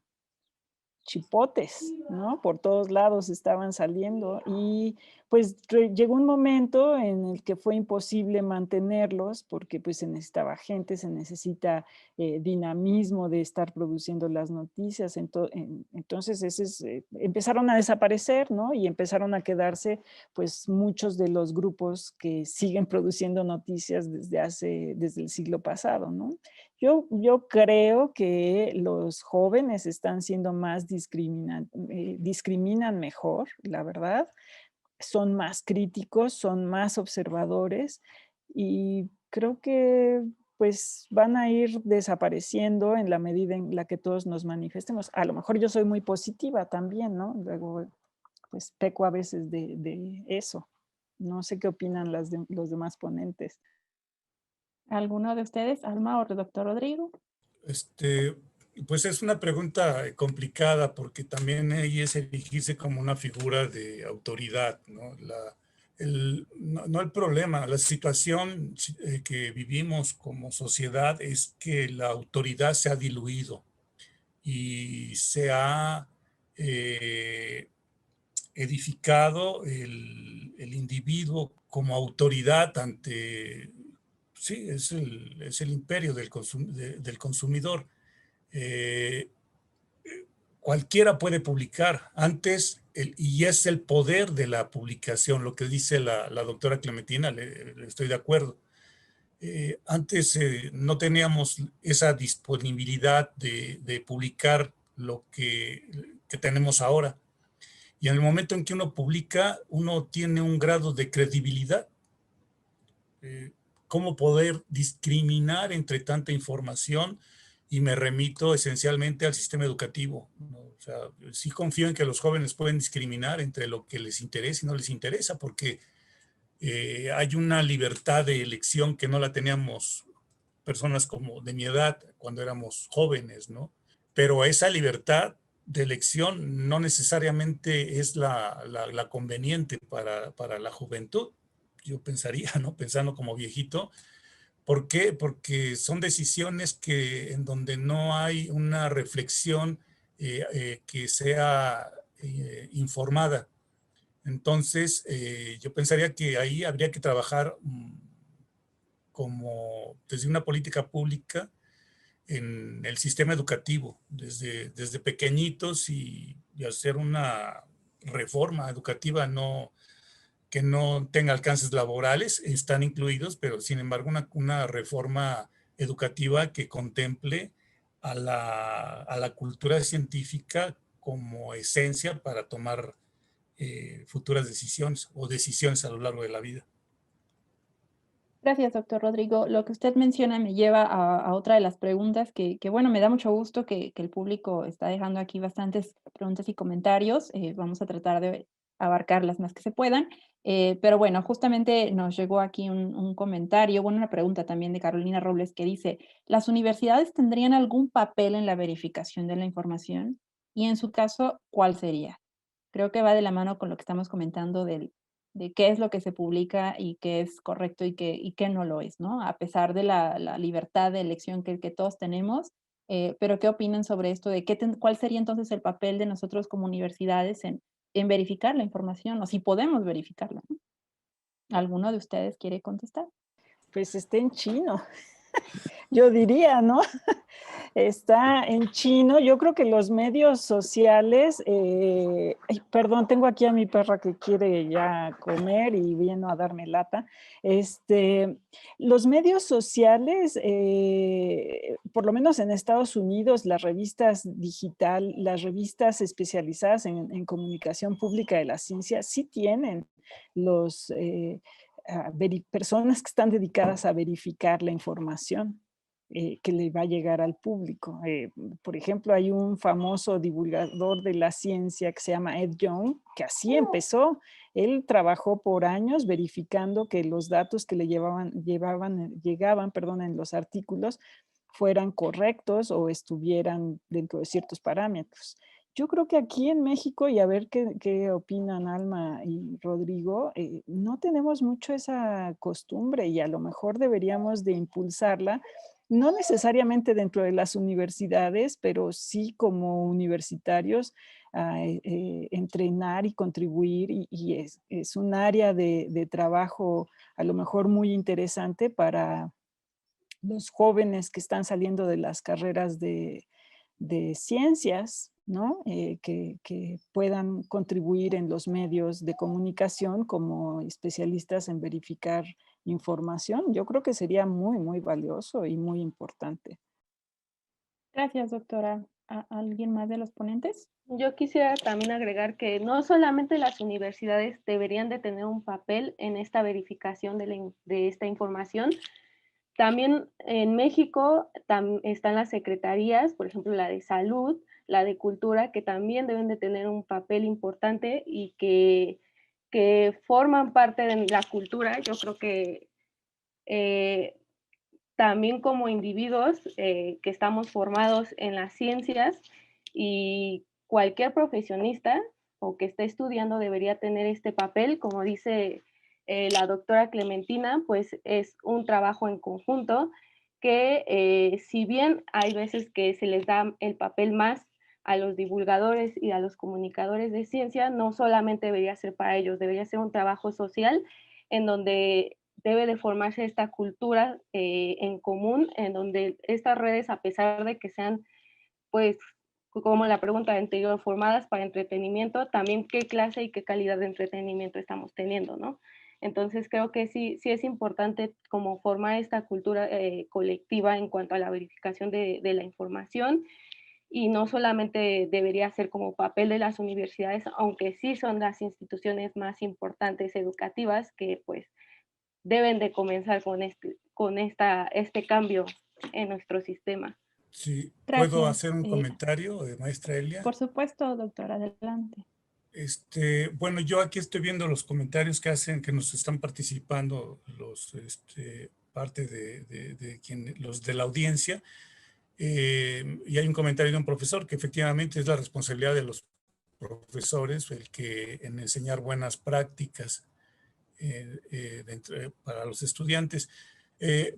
chipotes, ¿no? Por todos lados estaban saliendo y pues llegó un momento en el que fue imposible mantenerlos porque pues se necesitaba gente, se necesita dinamismo de estar produciendo las noticias. Entonces empezaron a desaparecer, ¿no? Y empezaron a quedarse pues muchos de los grupos que siguen produciendo noticias desde el siglo pasado, ¿no? Yo creo que los jóvenes están siendo más discriminan mejor, la verdad. Son más críticos, son más observadores y creo que pues van a ir desapareciendo en la medida en la que todos nos manifestemos. A lo mejor yo soy muy positiva también, ¿no? Luego pues peco a veces de eso. No sé qué opinan los demás ponentes. ¿Alguno de ustedes, Alma o el doctor Rodrigo? Pues es una pregunta complicada porque también ella es erigirse como una figura de autoridad, ¿no? No el problema, la situación que vivimos como sociedad es que la autoridad se ha diluido y se ha edificado el individuo como autoridad ante, sí, es el imperio del consumidor. cualquiera puede publicar. Antes, y es el poder de la publicación, lo que dice la doctora Clementina, le estoy de acuerdo. Antes no teníamos esa disponibilidad de publicar lo que tenemos ahora. Y en el momento en que uno publica, uno tiene un grado de credibilidad. ¿Cómo poder discriminar entre tanta información? Y me remito esencialmente al sistema educativo, ¿no? O sea, sí confío en que los jóvenes pueden discriminar entre lo que les interesa y no les interesa, porque hay una libertad de elección que no la teníamos personas como de mi edad cuando éramos jóvenes, ¿no? Pero esa libertad de elección no necesariamente es la conveniente para la juventud. Yo pensaría, ¿no? Pensando como viejito. ¿Por qué? Porque son decisiones en donde no hay una reflexión que sea informada. Entonces, yo pensaría que ahí habría que trabajar como desde una política pública en el sistema educativo, desde pequeñitos y hacer una reforma educativa que no tenga alcances laborales, están incluidos, pero sin embargo una reforma educativa que contemple a la cultura científica como esencia para tomar futuras decisiones o decisiones a lo largo de la vida. Gracias, doctor Rodrigo. Lo que usted menciona me lleva a otra de las preguntas bueno, me da mucho gusto que el público está dejando aquí bastantes preguntas y comentarios. Vamos a tratar de abarcar las más que se puedan. Pero bueno, justamente nos llegó aquí un comentario, bueno, una pregunta también de Carolina Robles que dice, ¿las universidades tendrían algún papel en la verificación de la información? Y en su caso, ¿cuál sería? Creo que va de la mano con lo que estamos comentando de qué es lo que se publica y qué es correcto y qué no lo es, ¿no? A pesar de la libertad de elección que todos tenemos, pero ¿qué opinan sobre esto? De ¿cuál sería entonces el papel de nosotros como universidades en verificar la información o si podemos verificarla, ¿no? ¿Alguno de ustedes quiere contestar? Pues está en chino, yo diría, ¿no? Está en chino. Yo creo que los medios sociales, perdón, tengo aquí a mi perra que quiere ya comer y vino a darme lata. Los medios sociales, por lo menos en Estados Unidos, las revistas las revistas especializadas en comunicación pública de la ciencia, sí tienen los personas que están dedicadas a verificar la información que le va a llegar al público. Por ejemplo, hay un famoso divulgador de la ciencia que se llama Ed Young, que así empezó. Él trabajó por años verificando que los datos que le llegaban en los artículos fueran correctos o estuvieran dentro de ciertos parámetros. Yo creo que aquí en México, y a ver qué opinan Alma y Rodrigo, no tenemos mucho esa costumbre y a lo mejor deberíamos de impulsarla, no necesariamente dentro de las universidades, pero sí como universitarios, entrenar y contribuir y es un área de trabajo a lo mejor muy interesante para los jóvenes que están saliendo de las carreras de ciencias, ¿no? Que puedan contribuir en los medios de comunicación como especialistas en verificar información. Yo creo que sería muy, muy valioso y muy importante. Gracias, doctora. ¿Alguien más de los ponentes? Yo quisiera también agregar que no solamente las universidades deberían de tener un papel en esta verificación de esta información, también en México están las secretarías, por ejemplo, la de salud, la de cultura, que también deben de tener un papel importante y que forman parte de la cultura. Yo creo que también como individuos que estamos formados en las ciencias y cualquier profesionista o que esté estudiando debería tener este papel, como dice la doctora Clementina, pues es un trabajo en conjunto que si bien hay veces que se les da el papel más a los divulgadores y a los comunicadores de ciencia, no solamente debería ser para ellos, debería ser un trabajo social en donde debe de formarse esta cultura en común, en donde estas redes, a pesar de que sean pues como la pregunta anterior, formadas para entretenimiento, también qué clase y qué calidad de entretenimiento estamos teniendo, ¿no? Entonces creo que sí es importante como formar esta cultura colectiva en cuanto a la verificación de la información, y no solamente debería ser como papel de las universidades, aunque sí son las instituciones más importantes educativas que pues deben de comenzar con este cambio en nuestro sistema. Sí, ¿puedo Gracias. hacer un comentario, maestra Elia? Por supuesto, doctora, adelante. Bueno, yo aquí estoy viendo los comentarios que nos están participando parte de los de la audiencia. Y hay un comentario de un profesor que efectivamente es la responsabilidad de los profesores en enseñar buenas prácticas para los estudiantes.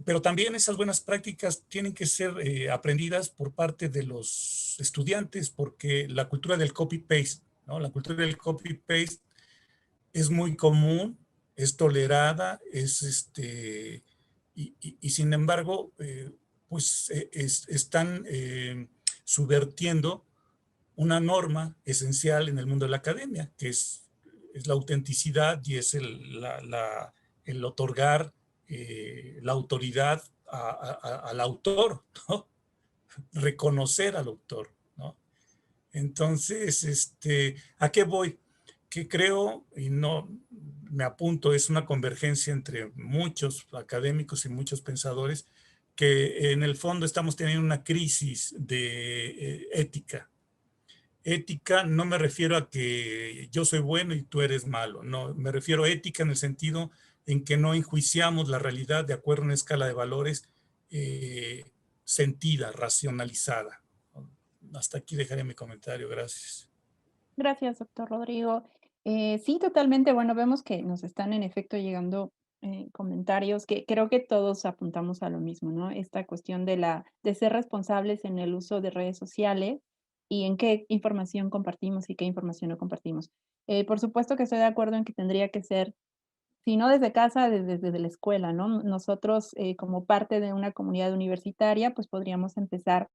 Pero también esas buenas prácticas tienen que ser aprendidas por parte de los estudiantes, porque la cultura del copy-paste, ¿no? La cultura del copy-paste es muy común, es tolerada, y sin embargo, pues están subvertiendo una norma esencial en el mundo de la academia, que es la autenticidad y es el otorgar la autoridad al autor, ¿no? Reconocer al autor, ¿no? Entonces, ¿a qué voy? Que creo, y no me apunto, es una convergencia entre muchos académicos y muchos pensadores, que en el fondo estamos teniendo una crisis de ética. Ética, no me refiero a que yo soy bueno y tú eres malo, no, me refiero a ética en el sentido en que no enjuiciamos la realidad de acuerdo a una escala de valores sentida, racionalizada. Hasta aquí dejaré mi comentario, gracias. Gracias, doctor Rodrigo. Sí, totalmente. Bueno, vemos que nos están en efecto llegando comentarios que creo que todos apuntamos a lo mismo, ¿no? Esta cuestión de ser responsables en el uso de redes sociales y en qué información compartimos y qué información no compartimos. Por supuesto que estoy de acuerdo en que tendría que ser, si no desde casa, desde la escuela, ¿no? Nosotros, como parte de una comunidad universitaria, pues podríamos empezar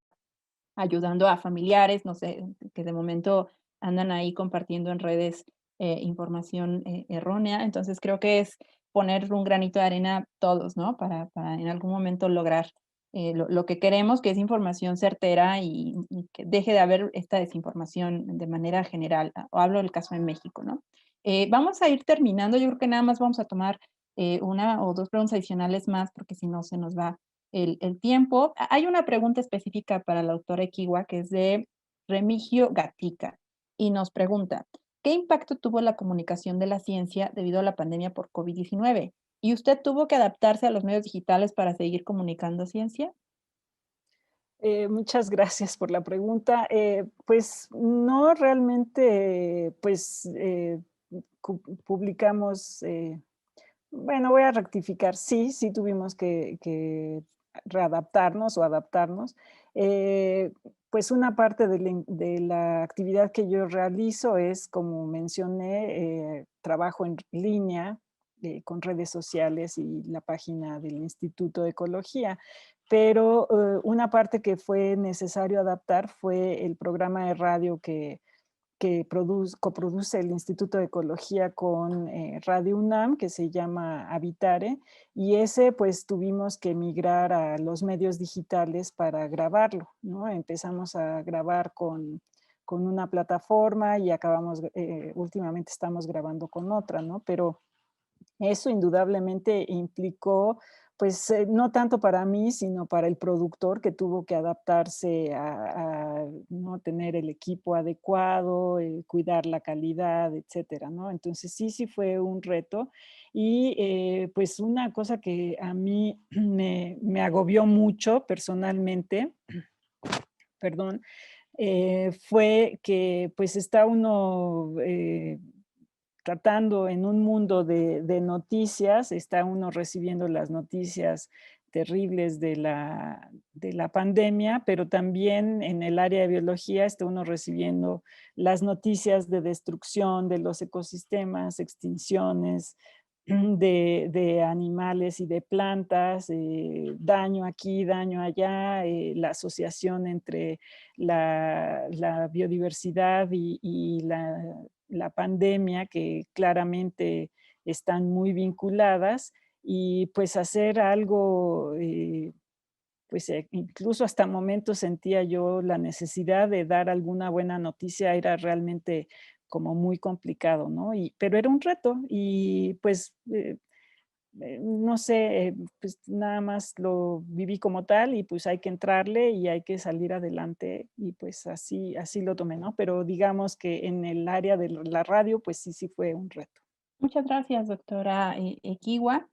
ayudando a familiares, no sé, que de momento andan ahí compartiendo en redes información errónea. Entonces creo que es poner un granito de arena todos, ¿no? Para en algún momento lograr lo que queremos, que es información certera y que deje de haber esta desinformación de manera general. O hablo del caso de México, ¿no? Vamos a ir terminando. Yo creo que nada más vamos a tomar una o dos preguntas adicionales más, porque si no se nos va el tiempo. Hay una pregunta específica para la autora Equigua que es de Remigio Gatica y nos pregunta, ¿qué impacto tuvo la comunicación de la ciencia debido a la pandemia por COVID-19? ¿Y usted tuvo que adaptarse a los medios digitales para seguir comunicando ciencia? Muchas gracias por la pregunta. Pues no realmente, pues publicamos, bueno, voy a rectificar, sí tuvimos que readaptarnos o adaptarnos. Pues una parte de la actividad que yo realizo es, como mencioné, trabajo en línea con redes sociales y la página del Instituto de Ecología. Pero una parte que fue necesario adaptar fue el programa de radio que coproduce el Instituto de Ecología con Radio UNAM, que se llama Habitare, y ese pues tuvimos que migrar a los medios digitales para grabarlo, ¿no? Empezamos a grabar con una plataforma y acabamos, últimamente estamos grabando con otra, ¿no? Pero eso indudablemente implicó, pues, no tanto para mí, sino para el productor que tuvo que adaptarse a no tener el equipo adecuado, cuidar la calidad, etcétera, ¿no? Entonces sí fue un reto y pues una cosa que a mí me agobió mucho personalmente, perdón, fue que pues está uno tratando en un mundo de noticias, está uno recibiendo las noticias terribles de la pandemia, pero también en el área de biología está uno recibiendo las noticias de destrucción de los ecosistemas, extinciones, de animales y de plantas, daño aquí, daño allá, la asociación entre la biodiversidad y la pandemia, que claramente están muy vinculadas, y pues hacer algo, pues incluso hasta momentos sentía yo la necesidad de dar alguna buena noticia, era realmente como muy complicado, ¿no? Pero era un reto y pues no sé, pues nada más lo viví como tal y pues hay que entrarle y hay que salir adelante y pues así lo tomé, ¿no? Pero digamos que en el área de la radio, pues sí fue un reto. Muchas gracias, doctora Equigua.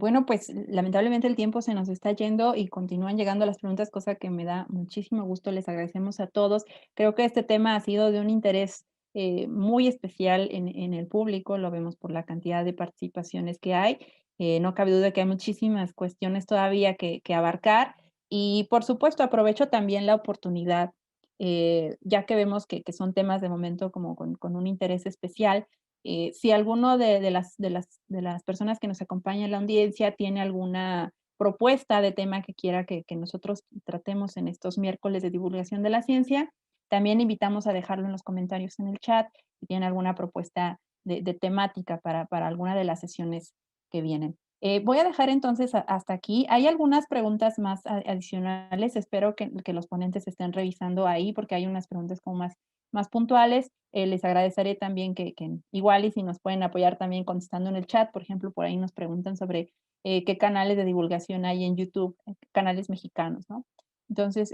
Bueno, pues lamentablemente el tiempo se nos está yendo y continúan llegando las preguntas, cosa que me da muchísimo gusto. Les agradecemos a todos. Creo que este tema ha sido de un interés muy especial en el público. Lo vemos por la cantidad de participaciones que hay. No cabe duda que hay muchísimas cuestiones todavía que abarcar. Y por supuesto, aprovecho también la oportunidad, ya que vemos que son temas de momento como con un interés especial. Si alguno de las personas que nos acompañan en la audiencia tiene alguna propuesta de tema que quiera que nosotros tratemos en estos miércoles de divulgación de la ciencia, también invitamos a dejarlo en los comentarios en el chat si tienen alguna propuesta de temática para alguna de las sesiones que vienen. Voy a dejar entonces hasta aquí. Hay algunas preguntas más adicionales. Espero que los ponentes estén revisando ahí porque hay unas preguntas como más puntuales. Les agradeceré también que igual y si nos pueden apoyar también contestando en el chat. Por ejemplo, por ahí nos preguntan sobre qué canales de divulgación hay en YouTube, canales mexicanos, ¿no? Entonces,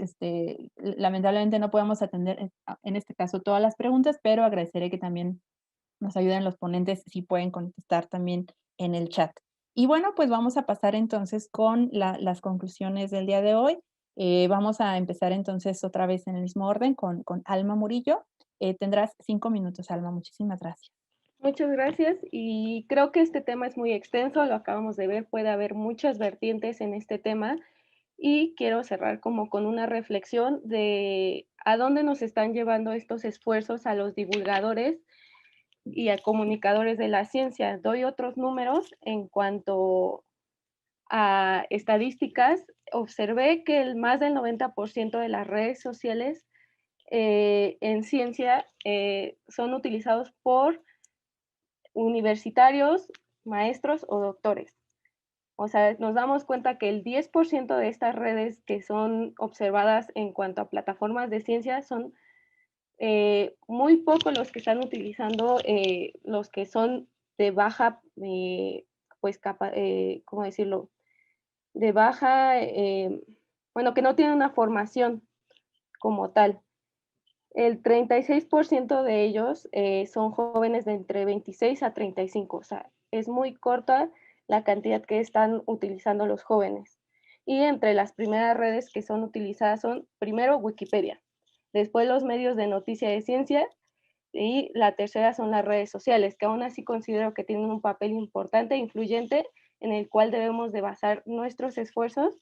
lamentablemente no podemos atender en este caso todas las preguntas, pero agradeceré que también nos ayuden los ponentes si pueden contestar también en el chat. Y bueno, pues vamos a pasar entonces con las conclusiones del día de hoy. Vamos a empezar entonces otra vez en el mismo orden con Alma Murillo. Tendrás 5 minutos, Alma. Muchísimas gracias. Muchas gracias y creo que este tema es muy extenso, lo acabamos de ver, puede haber muchas vertientes en este tema y quiero cerrar como con una reflexión de a dónde nos están llevando estos esfuerzos a los divulgadores y a comunicadores de la ciencia. Doy otros números en cuanto a estadísticas. Observé que más del 90% de las redes sociales en ciencia son utilizados por universitarios, maestros o doctores. O sea, nos damos cuenta que el 10% de estas redes que son observadas en cuanto a plataformas de ciencia son muy pocos los que están utilizando, los que son de baja, pues, ¿cómo decirlo? De baja, bueno, que no tienen una formación como tal. El 36% de ellos son jóvenes de entre 26 a 35, o sea, es muy corta la cantidad que están utilizando los jóvenes. Y entre las primeras redes que son utilizadas son primero Wikipedia, después los medios de noticia de ciencia y la tercera son las redes sociales, que aún así considero que tienen un papel importante e influyente en el cual debemos de basar nuestros esfuerzos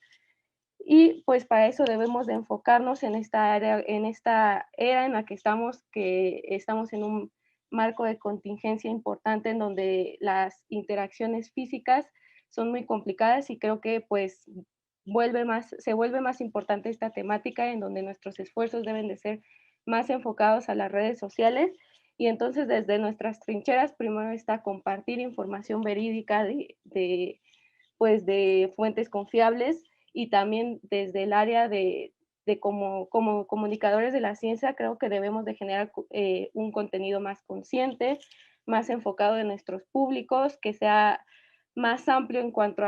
y pues para eso debemos de enfocarnos en esta área, en esta era en la que estamos en un marco de contingencia importante en donde las interacciones físicas son muy complicadas y creo que pues se vuelve más importante esta temática en donde nuestros esfuerzos deben de ser más enfocados a las redes sociales y entonces desde nuestras trincheras primero está compartir información verídica pues de fuentes confiables y también desde el área de como comunicadores de la ciencia creo que debemos de generar un contenido más consciente, más enfocado en nuestros públicos, que sea más amplio en cuanto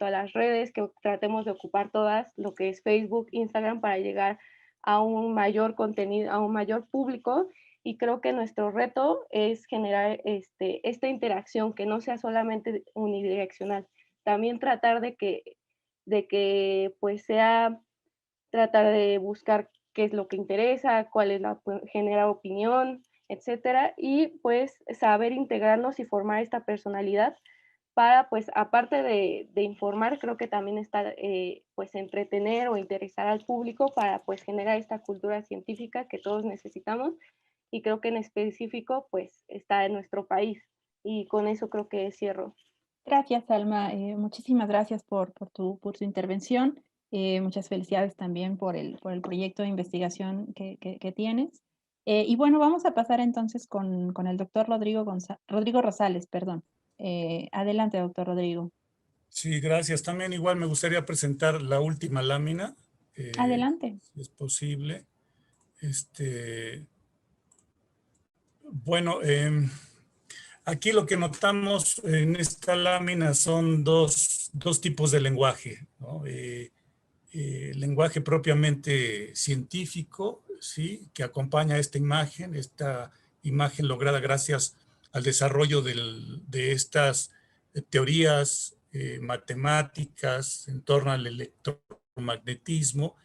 a las redes, que tratemos de ocupar todas, lo que es Facebook, Instagram, para llegar a un mayor contenido, a un mayor público. Y creo que nuestro reto es generar esta interacción que no sea solamente unidireccional, también tratar de que pues sea, tratar de buscar qué es lo que interesa, cuál es genera opinión, etcétera, y pues saber integrarnos y formar esta personalidad para pues aparte de informar, creo que también está pues entretener o interesar al público para pues generar esta cultura científica que todos necesitamos y creo que en específico pues está en nuestro país y con eso creo que cierro. Gracias, Alma. Muchísimas gracias por tu intervención. Muchas felicidades también por el proyecto de investigación que tienes. Y bueno, vamos a pasar entonces con el doctor Rodrigo Rosales, perdón. Adelante, doctor Rodrigo. Sí, gracias. También igual me gustaría presentar la última lámina, Adelante. si es posible. Bueno, aquí lo que notamos en esta lámina son dos tipos de lenguaje, ¿no? Lenguaje propiamente científico, ¿sí? Que acompaña esta imagen lograda gracias al desarrollo de estas teorías matemáticas en torno al electromagnetismo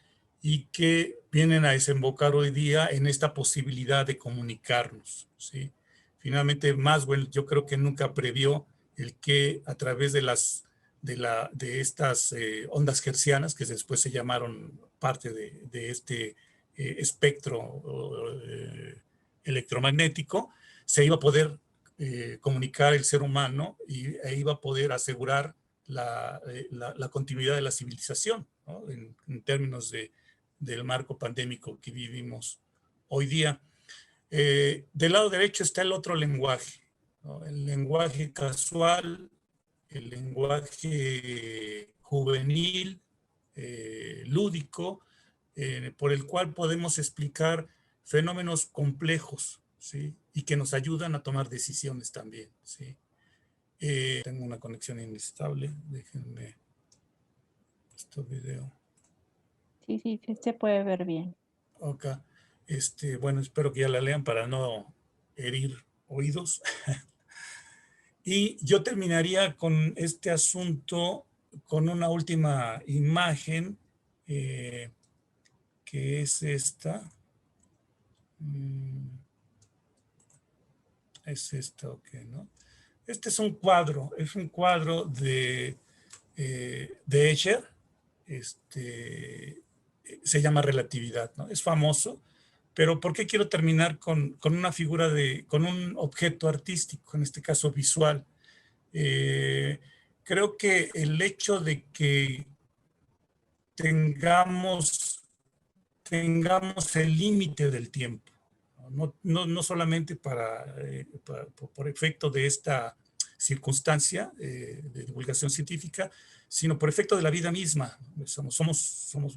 y que vienen a desembocar hoy día en esta posibilidad de comunicarnos, ¿sí? Finalmente, Maxwell yo creo que nunca previó el que a través de estas ondas hertzianas, que después se llamaron parte de este espectro electromagnético, se iba a poder comunicar el ser humano e iba a poder asegurar la continuidad de la civilización, ¿no? En términos del marco pandémico que vivimos hoy día. Del lado derecho está el otro lenguaje, ¿no? El lenguaje casual, el lenguaje juvenil, lúdico, por el cual podemos explicar fenómenos complejos, ¿sí? Y que nos ayudan a tomar decisiones también, ¿sí? Tengo una conexión inestable, déjenme este video. Sí, sí, sí, se puede ver bien. Ok, bueno, espero que ya la lean para no herir oídos. Y yo terminaría con este asunto con una última imagen, que es esta. Es esta, ok, ¿no? Este es un cuadro de Escher, se llama Relatividad, ¿no? Es famoso, pero ¿por qué quiero terminar con una figura con un objeto artístico, en este caso visual? Creo que el hecho de que tengamos el límite del tiempo, no solamente por efecto de esta circunstancia de divulgación científica, sino por efecto de la vida misma.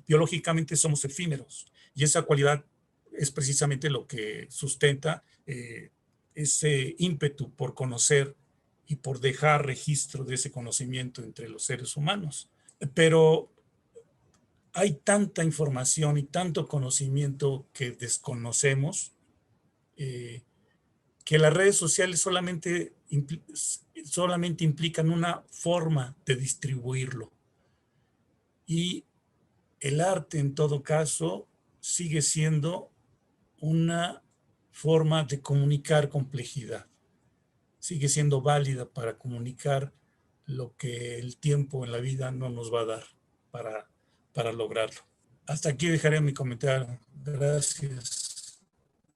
Biológicamente somos efímeros, y esa cualidad es precisamente lo que sustenta ese ímpetu por conocer y por dejar registro de ese conocimiento entre los seres humanos. Pero hay tanta información y tanto conocimiento que desconocemos, que las redes sociales solamente implican una forma de distribuirlo. Y el arte, en todo caso, sigue siendo una forma de comunicar complejidad. Sigue siendo válida para comunicar lo que el tiempo en la vida no nos va a dar para lograrlo. Hasta aquí dejaré mi comentario. Gracias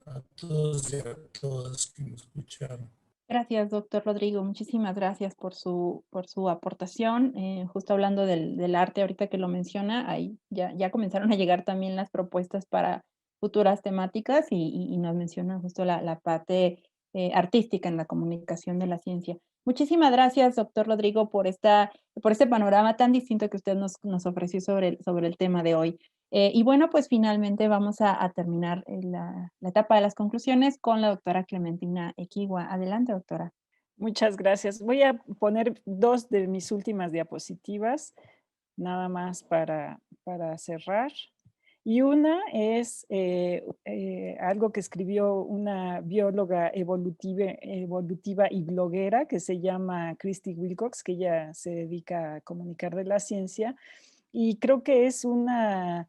a todos y a todas que me escucharon. Gracias, doctor Rodrigo. Muchísimas gracias por su aportación. Justo hablando del arte, ahorita que lo menciona, ahí ya comenzaron a llegar también las propuestas para futuras temáticas y nos mencionan justo la parte artística en la comunicación de la ciencia. Muchísimas gracias, doctor Rodrigo, por este panorama tan distinto que usted nos ofreció sobre el tema de hoy. Y bueno, pues finalmente vamos a terminar la etapa de las conclusiones con la doctora Clementina Equigua. Adelante, doctora. Muchas gracias. Voy a poner 2 de mis últimas diapositivas, nada más para cerrar. Y una es algo que escribió una bióloga evolutiva y bloguera que se llama Christy Wilcox, que ella se dedica a comunicar de la ciencia. Y creo que es una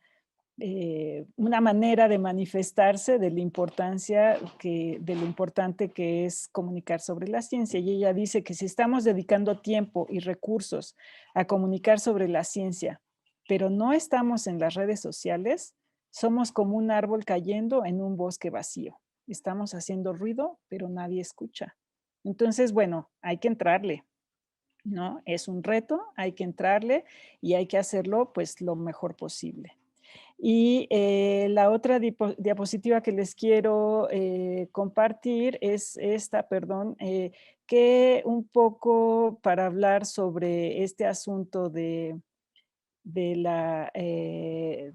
manera de manifestarse de la importancia de lo importante que es comunicar sobre la ciencia. Y ella dice que si estamos dedicando tiempo y recursos a comunicar sobre la ciencia, pero no estamos en las redes sociales, somos como un árbol cayendo en un bosque vacío. Estamos haciendo ruido, pero nadie escucha. Entonces, bueno, hay que entrarle. ¿no? Es un reto, hay que entrarle y hay que hacerlo pues lo mejor posible. Y la otra diapositiva que les quiero compartir es esta, perdón, que un poco para hablar sobre este asunto de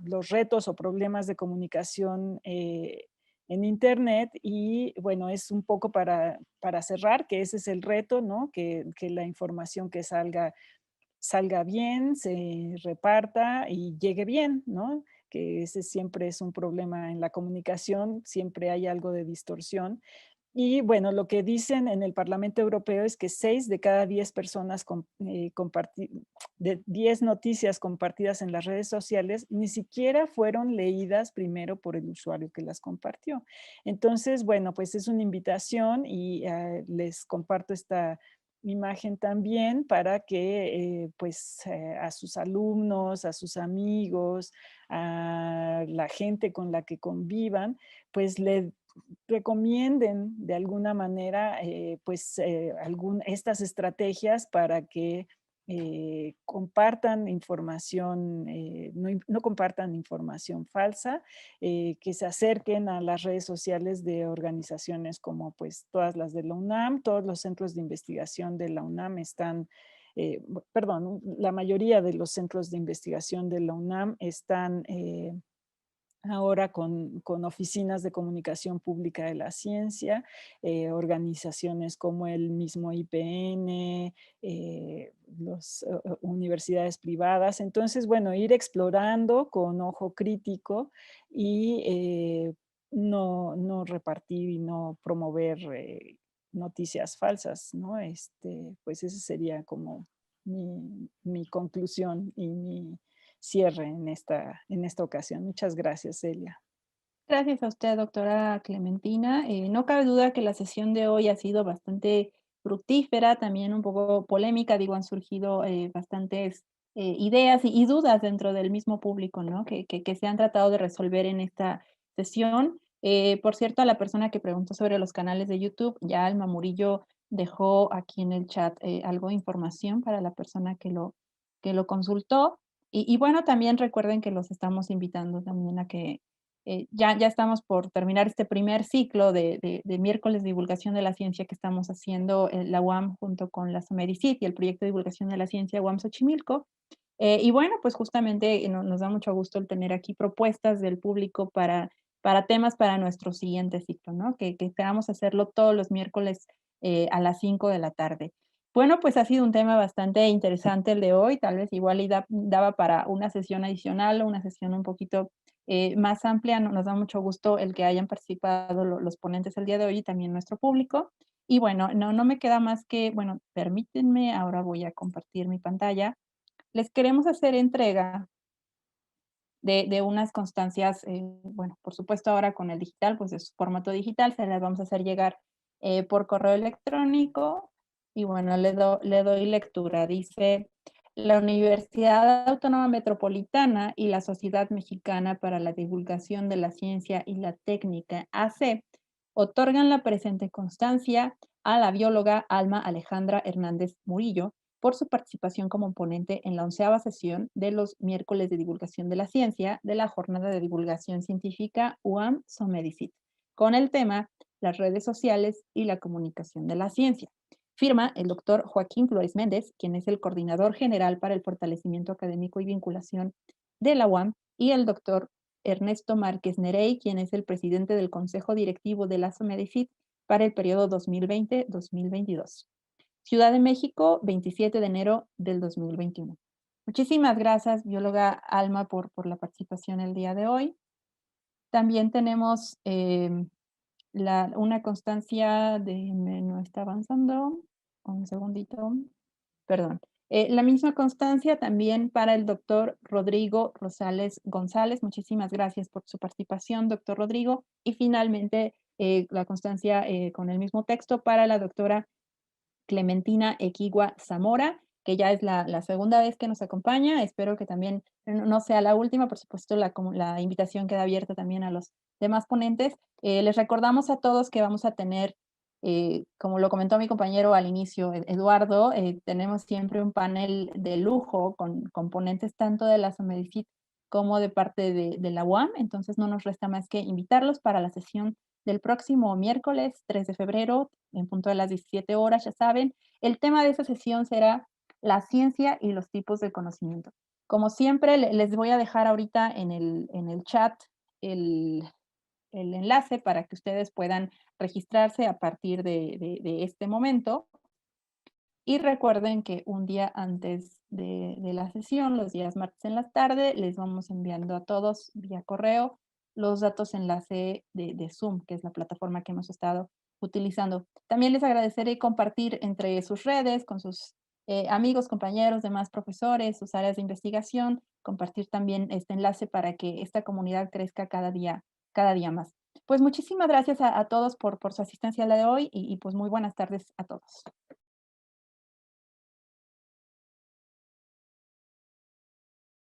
los retos o problemas de comunicación en Internet. Y bueno, es un poco para cerrar, que ese es el reto, ¿no? Que la información que salga bien, se reparta y llegue bien, ¿no? Que ese siempre es un problema en la comunicación, siempre hay algo de distorsión. Y bueno, lo que dicen en el Parlamento Europeo es que 6 de cada 10 personas de 10 noticias compartidas en las redes sociales ni siquiera fueron leídas primero por el usuario que las compartió. Entonces, bueno, pues es una invitación y les comparto esta imagen también para que pues a sus alumnos, a sus amigos, a la gente con la que convivan, pues le recomienden de alguna manera pues estas estrategias para que compartan información, no compartan información falsa, que se acerquen a las redes sociales de organizaciones como pues todas las de la UNAM. Todos los centros de investigación de la UNAM están, perdón, la mayoría de los centros de investigación de la UNAM están ahora con oficinas de comunicación pública de la ciencia, organizaciones como el mismo IPN, las universidades privadas. Entonces, bueno, ir explorando con ojo crítico y no repartir y no promover noticias falsas, ¿no? Pues esa sería como mi conclusión y mi cierre en esta ocasión. Muchas gracias, Celia. Gracias a usted, doctora Clementina. No cabe duda que la sesión de hoy ha sido bastante fructífera, también un poco polémica. Digo, han surgido bastantes ideas y dudas dentro del mismo público, ¿no? Que se han tratado de resolver en esta sesión. Por cierto, a la persona que preguntó sobre los canales de YouTube, ya Alma Murillo dejó aquí en el chat algo de información para la persona que lo consultó. Y bueno, también recuerden que los estamos invitando también a que ya estamos por terminar este primer ciclo de miércoles de divulgación de la ciencia que estamos haciendo la UAM junto con la SOMEDICIT y el proyecto de divulgación de la ciencia UAM Xochimilco. Y bueno, pues justamente nos da mucho gusto el tener aquí propuestas del público para temas para nuestro siguiente ciclo, ¿no? Que esperamos hacerlo todos los miércoles a las 5 de la tarde. Bueno, pues ha sido un tema bastante interesante el de hoy, tal vez igual daba para una sesión adicional o una sesión un poquito más amplia. Nos da mucho gusto el que hayan participado los ponentes el día de hoy y también nuestro público. Y bueno, no me queda más que, bueno, permítanme, ahora voy a compartir mi pantalla. Les queremos hacer entrega de unas constancias, bueno, por supuesto ahora con el digital, pues de su formato digital, se las vamos a hacer llegar por correo electrónico. Y bueno, le doy lectura. Dice: la Universidad Autónoma Metropolitana y la Sociedad Mexicana para la Divulgación de la Ciencia y la Técnica, AC, otorgan la presente constancia a la bióloga Alma Alejandra Hernández Murillo por su participación como ponente en la 11ª sesión de los miércoles de divulgación de la ciencia de la Jornada de Divulgación Científica UAM SOMEDICIT, con el tema las redes sociales y la comunicación de la ciencia. Firma el doctor Joaquín Flores Méndez, quien es el coordinador general para el fortalecimiento académico y vinculación de la UAM, y el doctor Ernesto Márquez Nerey, quien es el presidente del Consejo Directivo de la SOMEDICIT para el periodo 2020-2022. Ciudad de México, 27 de enero del 2021. Muchísimas gracias, bióloga Alma, por la participación el día de hoy. También tenemos una constancia no está avanzando, un segundito, perdón. La misma constancia también para el doctor Rodrigo Rosales González. Muchísimas gracias por su participación, doctor Rodrigo. Y finalmente, la constancia con el mismo texto para la doctora Clementina Equigua Zamora, que ya es la segunda vez que nos acompaña. Espero que también no sea la última. Por supuesto, la invitación queda abierta también a los demás ponentes. Les recordamos a todos que vamos a tener Como lo comentó mi compañero al inicio, Eduardo, tenemos siempre un panel de lujo con componentes tanto de la SOMEDIFIT como de parte de la UAM, entonces no nos resta más que invitarlos para la sesión del próximo miércoles 3 de febrero, en punto de las 17 horas, ya saben. El tema de esa sesión será la ciencia y los tipos de conocimiento. Como siempre, les voy a dejar ahorita en el chat el enlace para que ustedes puedan registrarse a partir de este momento. Y recuerden que un día antes de la sesión, los días martes en la tarde, les vamos enviando a todos vía correo los datos enlace de Zoom, que es la plataforma que hemos estado utilizando. También les agradeceré compartir entre sus redes, con sus amigos, compañeros, demás profesores, sus áreas de investigación, compartir también este enlace para que esta comunidad crezca cada día más. Pues muchísimas gracias a todos por su asistencia la de hoy y pues muy buenas tardes a todos.